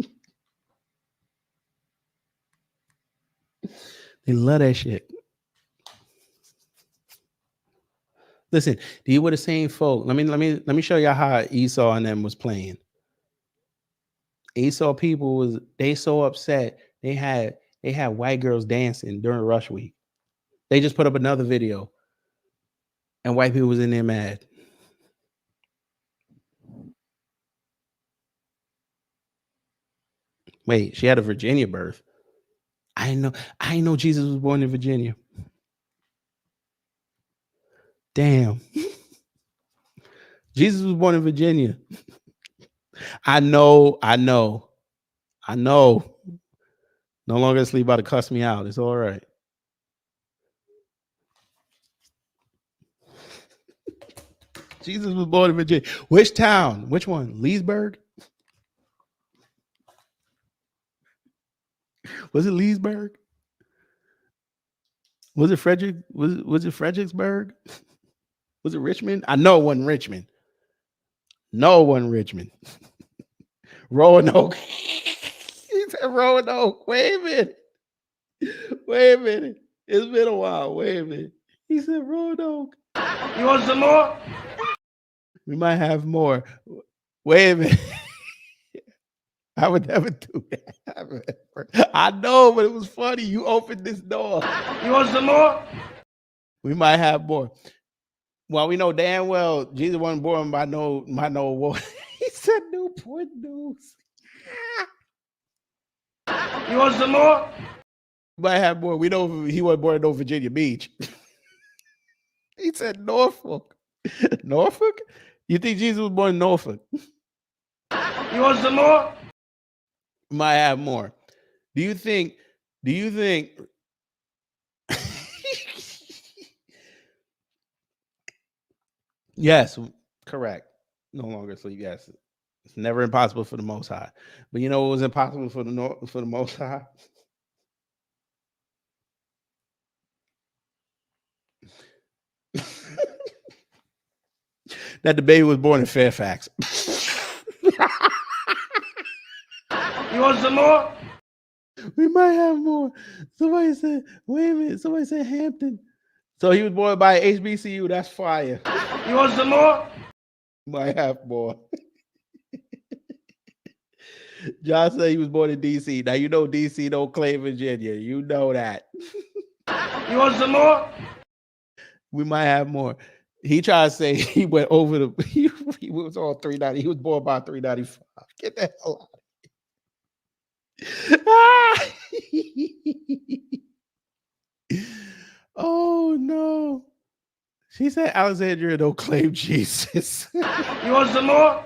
They love that shit. Listen, do you were the same folk? Let me show y'all how Esau and them was playing. Esau people they so upset. They had white girls dancing during Rush Week. They just put up another video, and white people was in there mad. Wait, she had a Virginia birth. I know Jesus was born in Virginia. Damn. Jesus was born in Virginia. I know. No longer asleep about to cuss me out. It's all right. Jesus was born in Virginia. Which town? Which one? Leesburg? Was it Leesburg? Was it Frederick? Was it Fredericksburg? Was it Richmond? I know it wasn't Richmond. No, it wasn't Richmond. Roanoke. He said Roanoke. Wait a minute. Wait a minute. It's been a while. Wait a minute. He said Roanoke. You want some more? We might have more. Wait a minute. I would never do that. I know, but it was funny. You opened this door. You want some more? We might have more. Well, we know damn well Jesus wasn't born by no woman. He said Newport News. You want some more? We might have more. We know he wasn't born in no Virginia Beach. He said Norfolk. Norfolk? You think Jesus was born in Norfolk? You want some more? Might have more. Do you think yes, correct. No longer sleep. Yes. It's never impossible for the Most High. But you know what was impossible for the Most High? That the baby was born in Fairfax. You want some more? We might have more. Somebody said, wait a minute. Somebody said Hampton. So he was born by HBCU. That's fire. You want some more? Might have more. John said he was born in DC. Now you know DC don't claim Virginia. You know that. You want some more? We might have more. He tried to say he went over the he was on 390. He was born by 395. Get the hell out. Oh no. She said Alexandria don't claim Jesus. You want some more?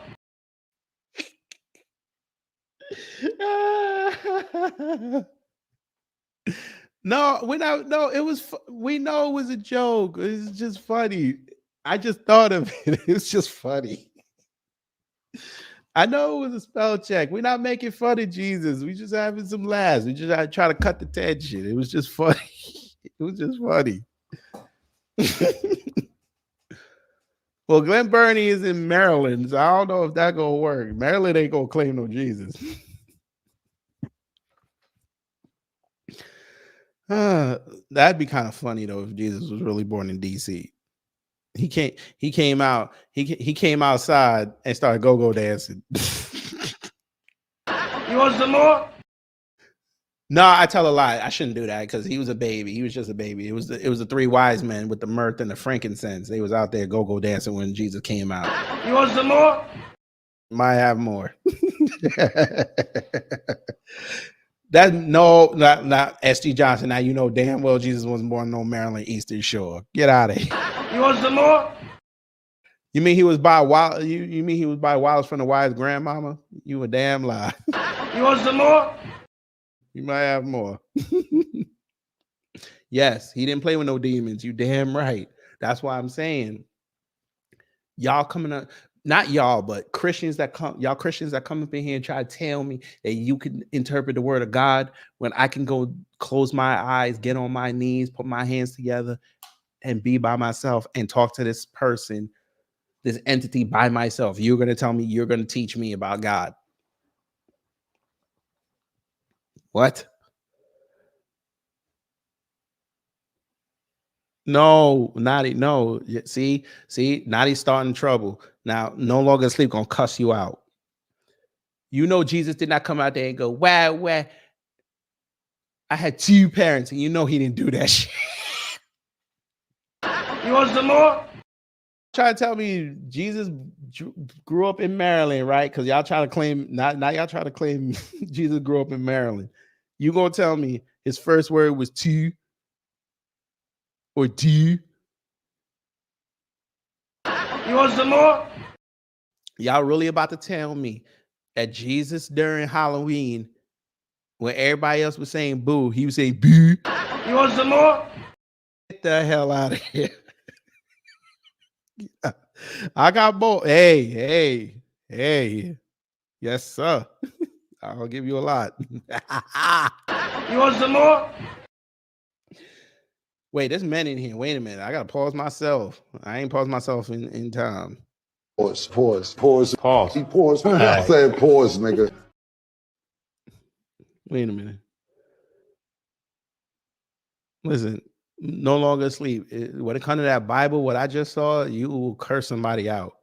No, we're not. No, it was. We know it was a joke. It's just funny. I just thought of it. It's just funny. I know it was a spell check. We're not making fun of Jesus. We just having some laughs. We just try to cut the tension. It was just funny. It was just funny. Well, Glen Burnie is in Maryland, so I don't know if that gonna work. Maryland ain't gonna claim no Jesus. That'd be kind of funny though if Jesus was really born in DC. He came out. He came outside and started go-go dancing. You want some more? No, I tell a lie. I shouldn't do that because he was a baby. He was just a baby. It was the three wise men with the myrrh and the frankincense. They was out there go-go dancing when Jesus came out. You want some more? Might have more. That not S.G. Johnson. Now you know damn well Jesus wasn't born on Maryland Eastern Shore. Get out of here. You want some more? You mean he was by wild? You mean he was by Wilds from the Wise grandmama? You a damn lie. You want some more? You might have more. Yes, he didn't play with no demons. You damn right. That's why I'm saying y'all coming up. Not y'all, but Christians that come up in here and try to tell me that you can interpret the word of God when I can go close my eyes, get on my knees, put my hands together and be by myself and talk to this person, this entity by myself. You're going to tell me, you're going to teach me about God. What? No, Naughty, no. See, Naughty's starting trouble. Now, no longer asleep, gonna cuss you out. You know Jesus did not come out there and go, wah. I had two parents, and you know he didn't do that shit. You want some more? Try to tell me Jesus grew up in Maryland, right? Because y'all try to claim, now y'all try to claim Jesus grew up in Maryland. You gonna tell me his first word was two? Or do you? You want some more? Y'all really about to tell me that Jesus during Halloween, when everybody else was saying boo, he was saying boo? You want some more? Get the hell out of here. I got more. Hey. Yes, sir. I'll give you a lot. You want some more? Wait, there's men in here. Wait a minute. I gotta pause myself. I ain't paused myself in time. Pause. Pause. I said pause, nigga. Wait a minute. Listen, no longer asleep. When it comes to that Bible, what I just saw, you will curse somebody out.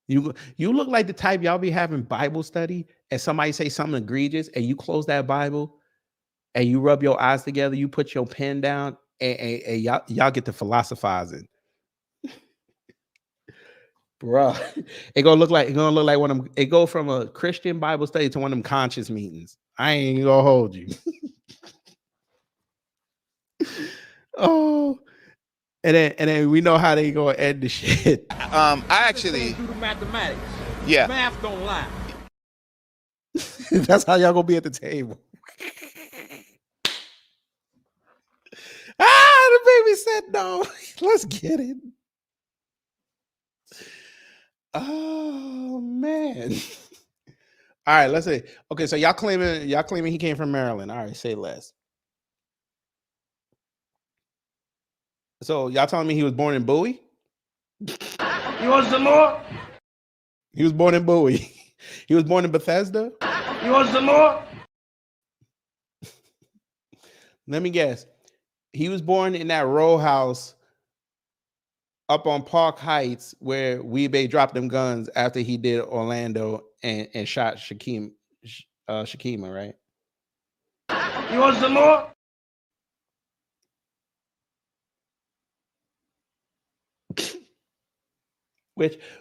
You look like the type y'all be having Bible study and somebody say something egregious and you close that Bible and you rub your eyes together, you put your pen down and y'all get to philosophizing. Bruh. It gonna look like one of them. It go from a Christian Bible study to one of them conscious meetings. I ain't gonna hold you. Oh, and then we know how they gonna end the shit. I actually do the mathematics. Yeah. Math don't lie. That's how y'all gonna be at the table. The baby said no. Let's get it. Oh man. All right, let's see. Okay, so y'all claiming he came from Maryland. All right, say less. So y'all telling me he was born in Bowie? You want some more? He was born in Bowie. He was born in Bethesda. You want some more? Let me guess. He was born in that row house up on Park Heights where Weebay dropped them guns after he did Orlando and shot Shakima, right? You want some more?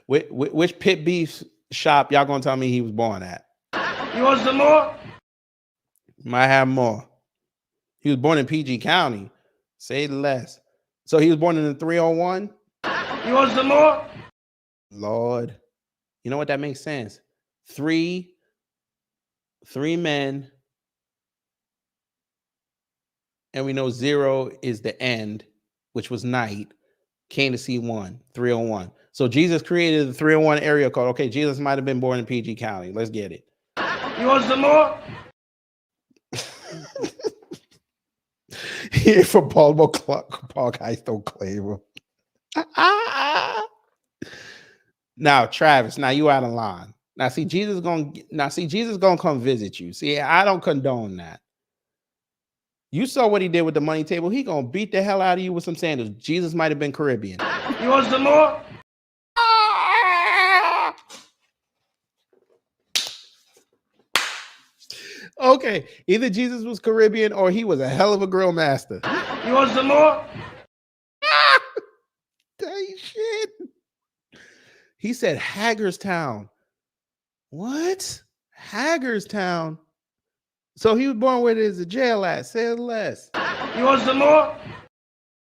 Which pit beef shop y'all gonna tell me he was born at? You want some more? Might have more. He was born in PG County. Say less. So he was born in the 301? You want some more? Lord. You know what? That makes sense. Three men. And we know 0 is the end, which was night. Came to see 1, 301. So Jesus created the 301 area code. Okay, Jesus might have been born in PG County. Let's get it. You want some more? Here from Baltimore, Park Heights, don't claim him. Now, Travis, now you out of line. Now, see, Jesus gonna come visit you. See, I don't condone that. You saw what he did with the money table. He gonna beat the hell out of you with some sandals. Jesus might have been Caribbean. You want some more? Okay, either Jesus was Caribbean or he was a hell of a grill master. You want some more? Dang shit. He said Hagerstown. What? Hagerstown. So he was born where there's a jail at. Say less. You want some more?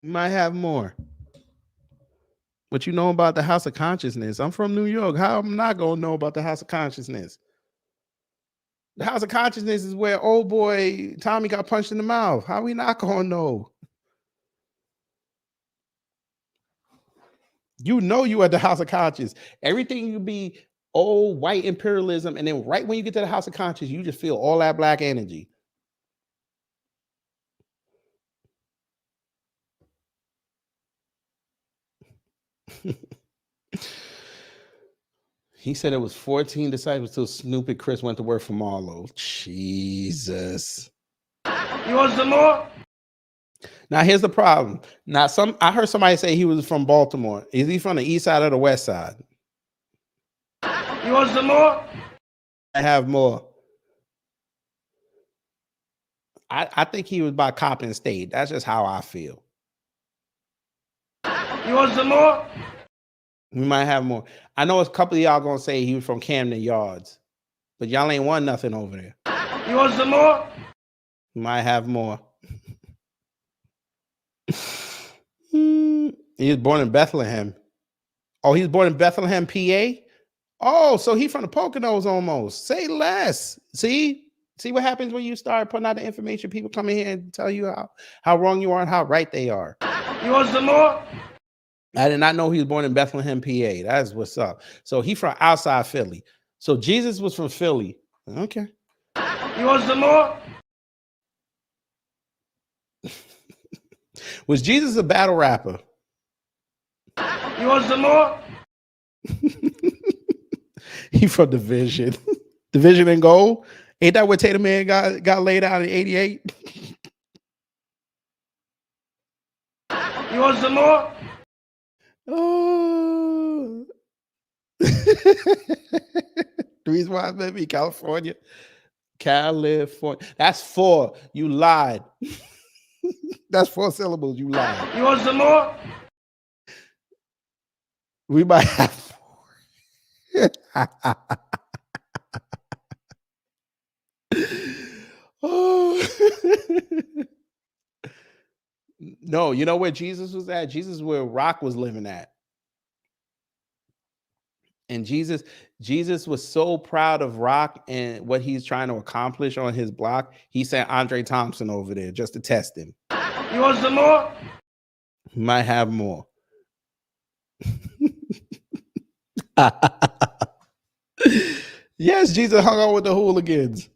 You might have more. What you know about the House of Consciousness? I'm from New York. How am I not gonna know about the House of Consciousness? The House of Consciousness is where old boy Tommy got punched in the mouth. How we not gonna know? You know you at the House of Conscious. Everything you be old white imperialism, and then right when you get to the House of Conscious, you just feel all that black energy. He said it was 14 disciples till Snoop and Chris went to work for Marlo. Jesus. You want some more? Now here's the problem. Now I heard somebody say he was from Baltimore. Is he from the east side or the west side? You want some more? I have more. I think he was by Coppin State. That's just how I feel. You want some more? We might have more. I know a couple of y'all gonna say he was from Camden Yards, but y'all ain't won nothing over there. You want some more? We might have more. He was born in Bethlehem. Oh, he was born in Bethlehem, PA? Oh, so he from the Poconos almost. Say less. See what happens when you start putting out the information. People come in here and tell you how wrong you are and how right they are. You want some more? I did not know he was born in Bethlehem, PA. That's what's up. So he from outside Philly. So Jesus was from Philly. Okay. You want some more? Was Jesus a battle rapper? You want some more? He from Division. Division and Gold? Ain't that what Tater Man got laid out in 88? You want some more? Oh. The reason why I met me, California. California. That's 4. You lied. That's 4 syllables. You lied. You want some more? We might have 4. Oh. No, you know where Jesus was at? Jesus is where Rock was living at. And Jesus was so proud of Rock and what he's trying to accomplish on his block. He sent Andre Thompson over there just to test him. You want some more? He might have more. Yes, Jesus hung out with the hooligans.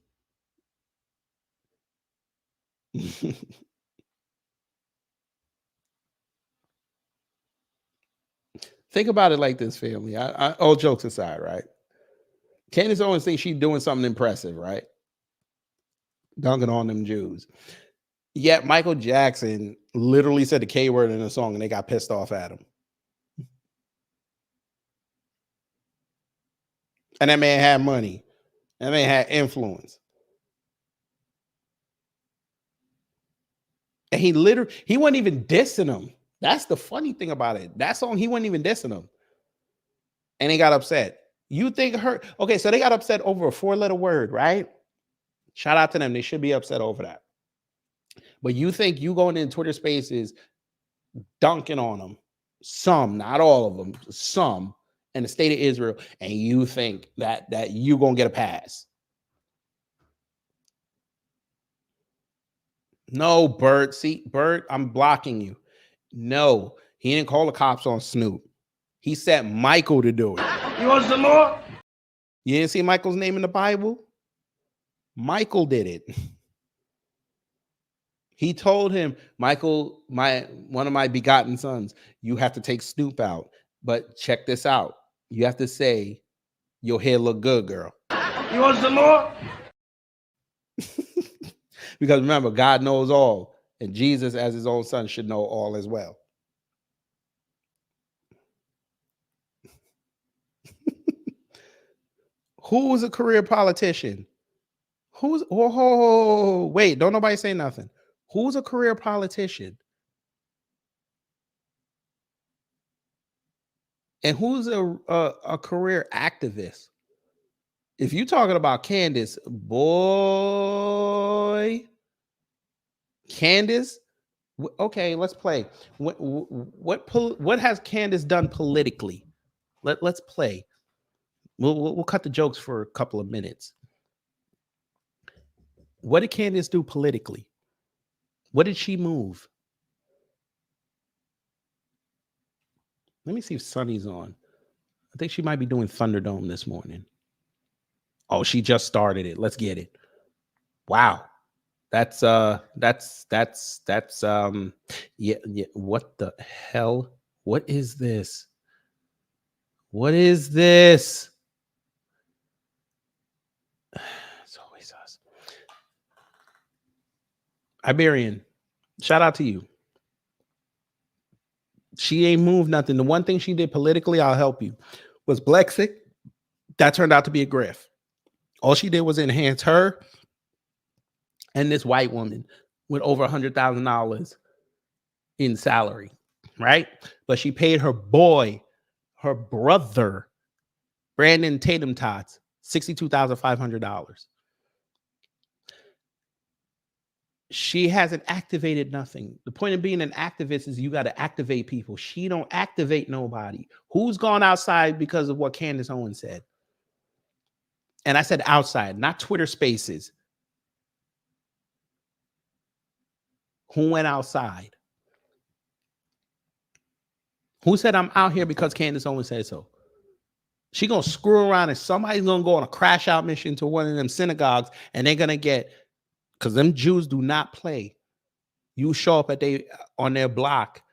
Think about it like this, family. All jokes aside, right? Candace Owens thinks she's doing something impressive, right? Dunking on them Jews. Yet Michael Jackson literally said the K word in a song and they got pissed off at him. And that man had money. That man had influence. And he wasn't even dissing him. That's the funny thing about it. That song, he wasn't even dissing him. And he got upset. You think okay, so they got upset over a 4-letter word, right? Shout out to them. They should be upset over that. But you think you going in Twitter spaces dunking on them, some, not all of them, some, in the state of Israel, and you think that you gonna get a pass. No, Bert. See, Bert, I'm blocking you. No, he didn't call the cops on Snoop. He sent Michael to do it. You want some more? You didn't see Michael's name in the Bible? Michael did it. He told him, Michael, one of my begotten sons, you have to take Snoop out. But check this out. You have to say, your hair look good, girl. You want some more? Because remember, God knows all. And Jesus, as his own son, should know all as well. Who's a career politician? Wait, don't nobody say nothing. Who's a career politician? And who's a career activist? If you're talking about Candace, boy, Candace, okay, let's play. What has Candace done politically? Let's play. We'll cut the jokes for a couple of minutes. What did Candace do politically? What did she move? Let me see if Sunny's on. I think she might be doing Thunderdome this morning. Oh, she just started it. Let's get it. Wow. That's yeah. What the hell? What is this? What is this? It's always us. Iberian, shout out to you. She ain't moved nothing. The one thing she did politically, I'll help you, was Brexit. That turned out to be a grift. All she did was enhance her and this white woman with over $100,000 in salary, right? But she paid her boy, her brother, Brandon Tatum Tots, $62,500. She hasn't activated nothing. The point of being an activist is you got to activate people. She don't activate nobody. Who's gone outside because of what Candace Owens said? And I said outside, not Twitter spaces. Who went outside? Who said I'm out here because Candace Owens said so? She gonna screw around and somebody's gonna go on a crash out mission to one of them synagogues and they're gonna get, because them Jews do not play. You show up on their block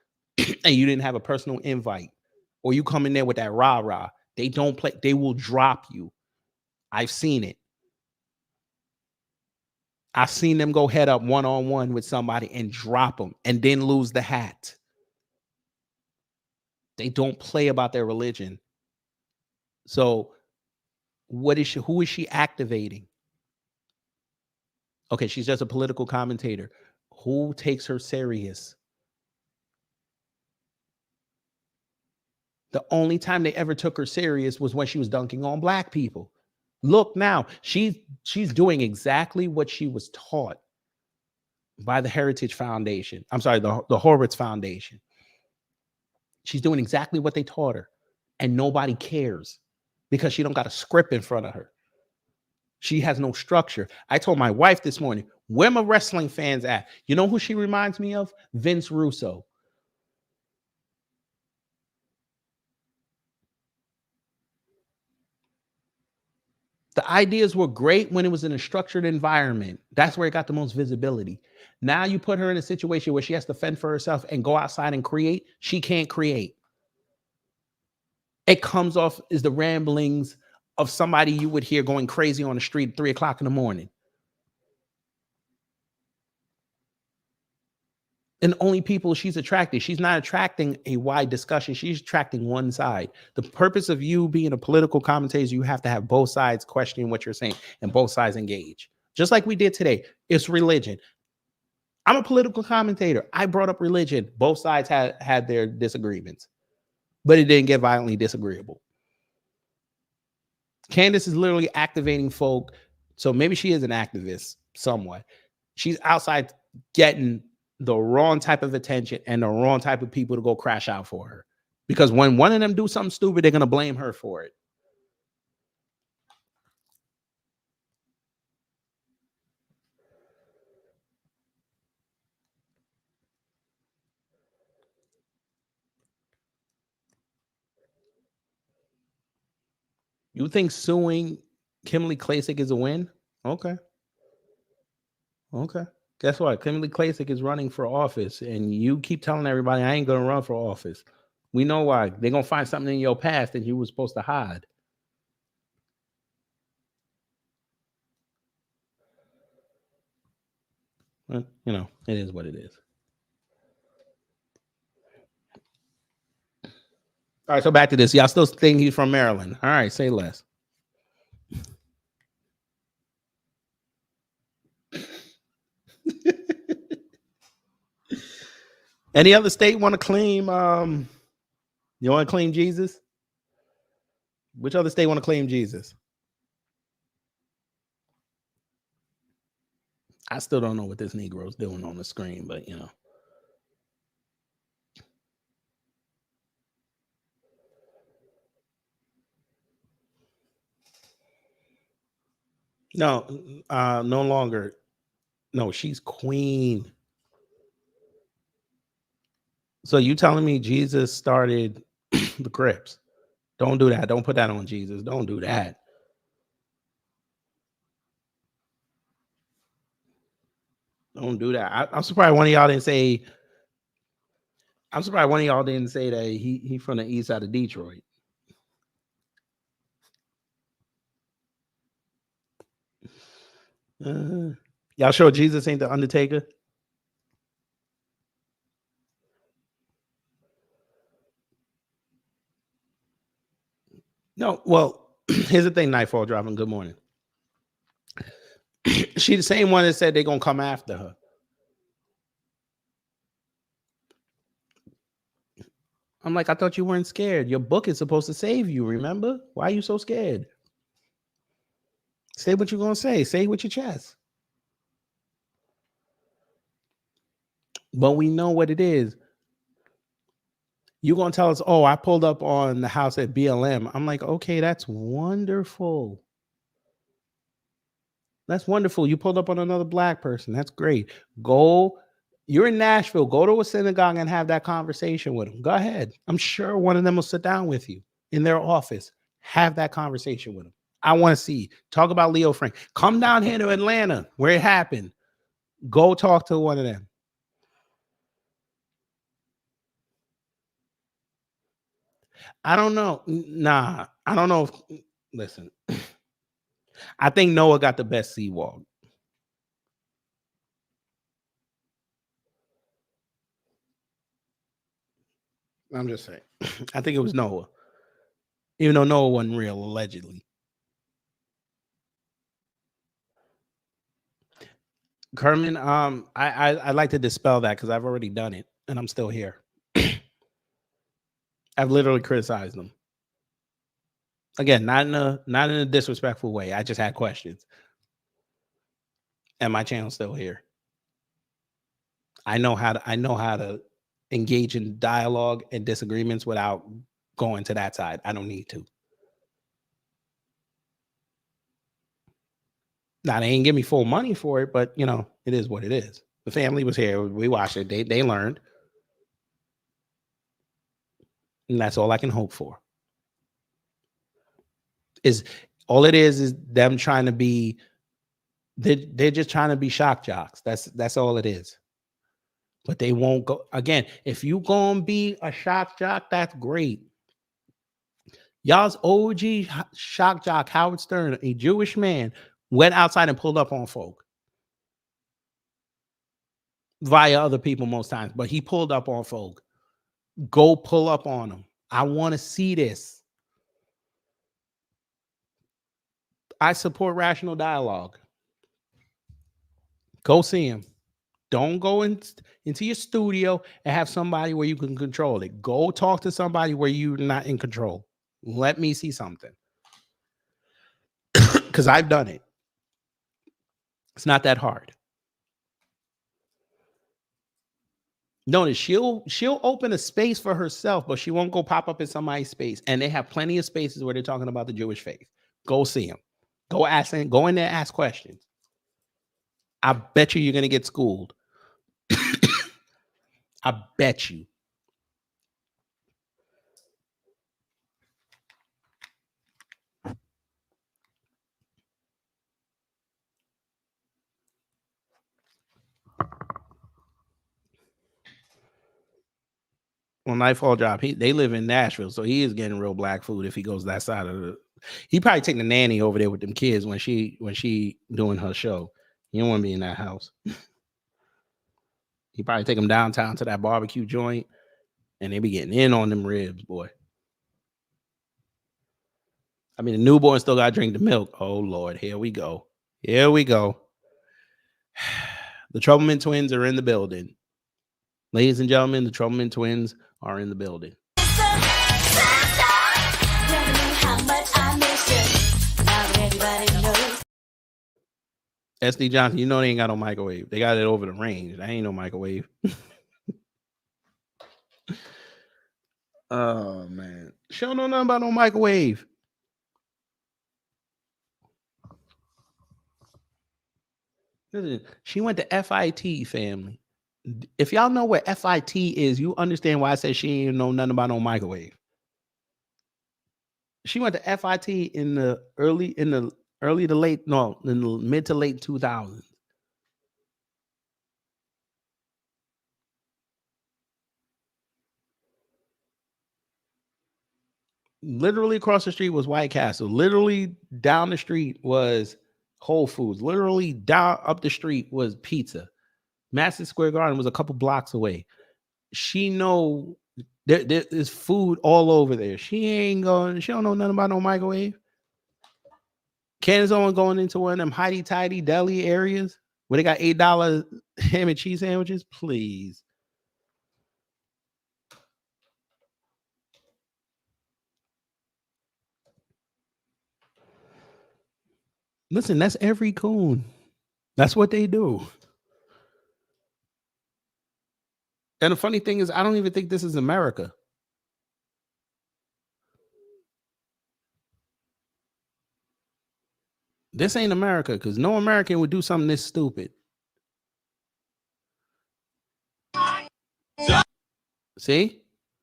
and you didn't have a personal invite, or you come in there with that rah-rah. They don't play, they will drop you. I've seen it. I've seen them go head up one-on-one with somebody and drop them and then lose the hat. They don't play about their religion. So what is she? Who is she activating? Okay, she's just a political commentator. Who takes her serious? The only time they ever took her serious was when she was dunking on black people. Look now, she's doing exactly what she was taught by the Heritage Foundation. I'm sorry, the Horowitz Foundation. She's doing exactly what they taught her, and nobody cares because she don't got a script in front of her. She has no structure. I told my wife this morning, where my wrestling fans at? You know who she reminds me of? Vince Russo. The ideas were great when it was in a structured environment. That's where it got the most visibility. Now you put her in a situation where she has to fend for herself and go outside and create. She can't create. It comes off as the ramblings of somebody you would hear going crazy on the street at 3 o'clock in the morning. And only people she's attracting. She's not attracting a wide discussion. She's attracting one side. The purpose of you being a political commentator is you have to have both sides questioning what you're saying and both sides engage. Just like we did today. It's religion. I'm a political commentator. I brought up religion. Both sides had their disagreements, but it didn't get violently disagreeable. Candace is literally activating folk. So maybe she is an activist somewhat. She's outside getting the wrong type of attention and the wrong type of people to go crash out for her. Because when one of them do something stupid, they're going to blame her for it. You think suing Kimberly Klacik is a win? Okay. Okay. Guess what? Kimberly Klacik is running for office, and you keep telling everybody, I ain't going to run for office. We know why. They're going to find something in your past that you were supposed to hide. Well, you know, it is what it is. All right, so back to this. Y'all still think he's from Maryland. All right, say less. Any other state want to claim? You want to claim Jesus? Which other state want to claim Jesus? I still don't know what this Negro's doing on the screen, but you know. No, no longer. No, she's queen. So you telling me Jesus started the Crips? Don't do that. Don't put that on Jesus. Don't do that. Don't do that. I'm surprised one of y'all didn't say. I'm surprised one of y'all didn't say that he from the east side of Detroit. Y'all sure Jesus ain't the Undertaker? No. Well, here's the thing, Nightfall Driving. Good morning. She the same one that said they're gonna come after her. I'm like, I thought you weren't scared. Your book is supposed to save you, remember? Why are you so scared? Say what you're gonna say. Say it with your chest. But we know what it is. You're gonna tell us, oh, I pulled up on the house at BLM. I'm like, okay, that's wonderful. That's wonderful. You pulled up on another black person. That's great. Go. You're in Nashville. Go to a synagogue and have that conversation with them. Go ahead. I'm sure one of them will sit down with you in their office. Have that conversation with them. I want to see. Talk about Leo Frank. Come down here to Atlanta where it happened. Go talk to one of them. I don't know. Nah, I don't know. Listen, I think Noah got the best seawall. I'm just saying. I think it was Noah. Even though Noah wasn't real, allegedly. Kerman, I'd like to dispel that because I've already done it and I'm still here. I've literally criticized them. Again, not in a disrespectful way. I just had questions. And my channel's still here. I know how to engage in dialogue and disagreements without going to that side. I don't need to. Now they ain't give me full money for it, but you know, it is what it is. The family was here. We watched it. They learned. And that's all I can hope for. Is all it is them trying to be, they're just trying to be shock jocks. That's all it is. But they won't go again. If you gonna be a shock jock, that's great. Y'all's OG shock jock, Howard Stern, a Jewish man, went outside and pulled up on folk via other people most times, but he pulled up on folk. Go pull up on them. I want to see this. I support rational dialogue. Go see him. Don't go into your studio and have somebody where you can control it. Go talk to somebody where you're not in control. Let me see something. Because I've done it. It's not that hard. Notice she'll open a space for herself, but she won't go pop up in somebody's space. And they have plenty of spaces where they're talking about the Jewish faith. Go see them. Go ask them. Go in there and ask questions. I bet you're going to get schooled. I bet you. Well, Nightfall Drop, they live in Nashville, so he is getting real black food if he goes that side of the. He probably take the nanny over there with them kids when she doing her show. You don't want to be in that house. He probably take them downtown to that barbecue joint, and they be getting in on them ribs, boy. I mean, the newborn still got to drink the milk. Oh Lord, here we go. Here we go. The Troubleman twins are in the building. Ladies and gentlemen, the Troubleman twins are in the building. SD Johnson, you know they ain't got no microwave. They got it over the range. I ain't no microwave. Oh man, she don't know nothing about no microwave. Listen, she went to FIT, family. If y'all know what FIT is, you understand why I said she ain't know nothing about no microwave. She went to FIT in the mid to late 2000s. Literally across the street was White Castle. Literally down the street was Whole Foods. Literally down up the street was pizza. Madison Square Garden was a couple blocks away. She know there's food all over there. She don't know nothing about no microwave. Candace Owens going into one of them hidey tidy deli areas where they got $8 ham and cheese sandwiches. Please. Listen, that's every coon. That's what they do. And the funny thing is, I don't even think this is America. This ain't America, because no American would do something this stupid. See?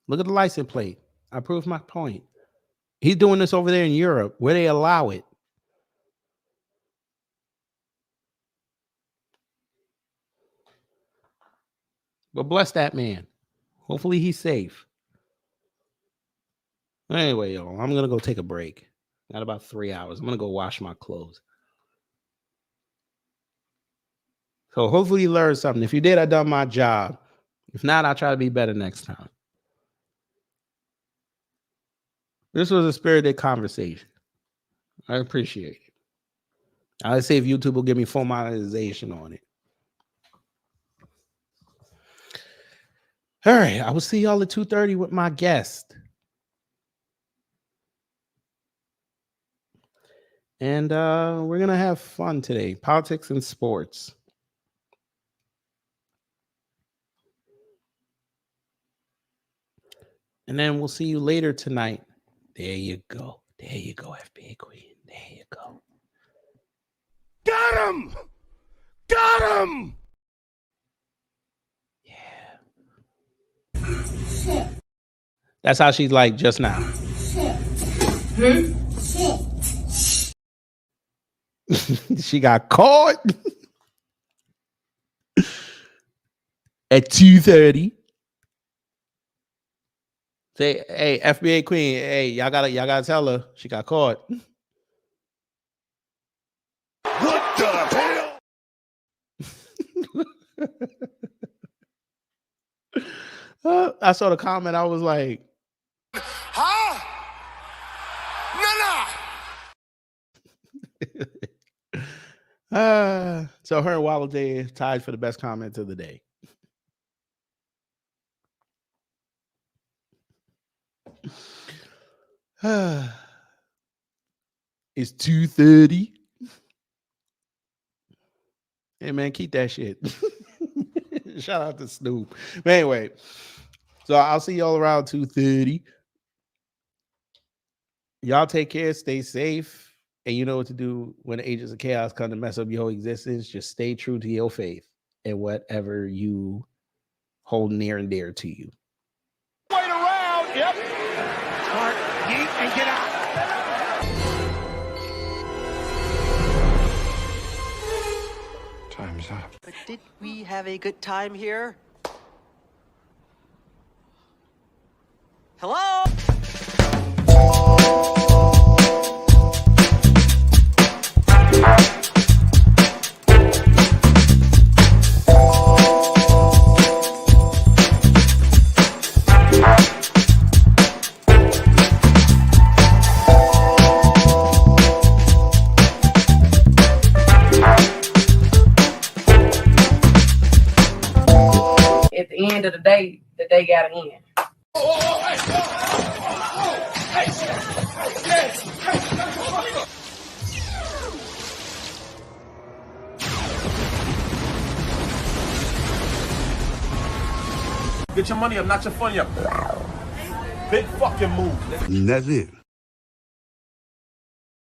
Look at the license plate. I proved my point. He's doing this over there in Europe where they allow it. But bless that man. Hopefully he's safe. Anyway, y'all, I'm going to go take a break. Got about 3 hours. I'm going to go wash my clothes. So hopefully you learned something. If you did, I done my job. If not, I'll try to be better next time. This was a spirited conversation. I appreciate it. I'll see if YouTube will give me full monetization on it. All right, I will see y'all at 2:30 with my guest. And we're going to have fun today. Politics and sports. And then we'll see you later tonight. There you go. There you go, FBA Queen. There you go. Got him! Got him! That's how she's like just now. She got caught at 2:30. Say, hey, FBA Queen, hey, y'all gotta tell her she got caught. What the hell? I saw the comment. I was like, Huh? No. So her and Walladay tied for the best comment of the day. It's 2:30. Hey man, keep that shit. Shout out to Snoop. But anyway, so I'll see y'all around 2:30. Y'all take care, stay safe, and you know what to do when the agents of chaos come to mess up your whole existence. Just stay true to your faith and whatever you hold near and dear to you. Wait around. Yep. Smart. Yeet and get out. Time's up. But did we have a good time here? Hello? At the end of the day gotta end. Get your money up, not your funny up. Big fucking move. And that's it.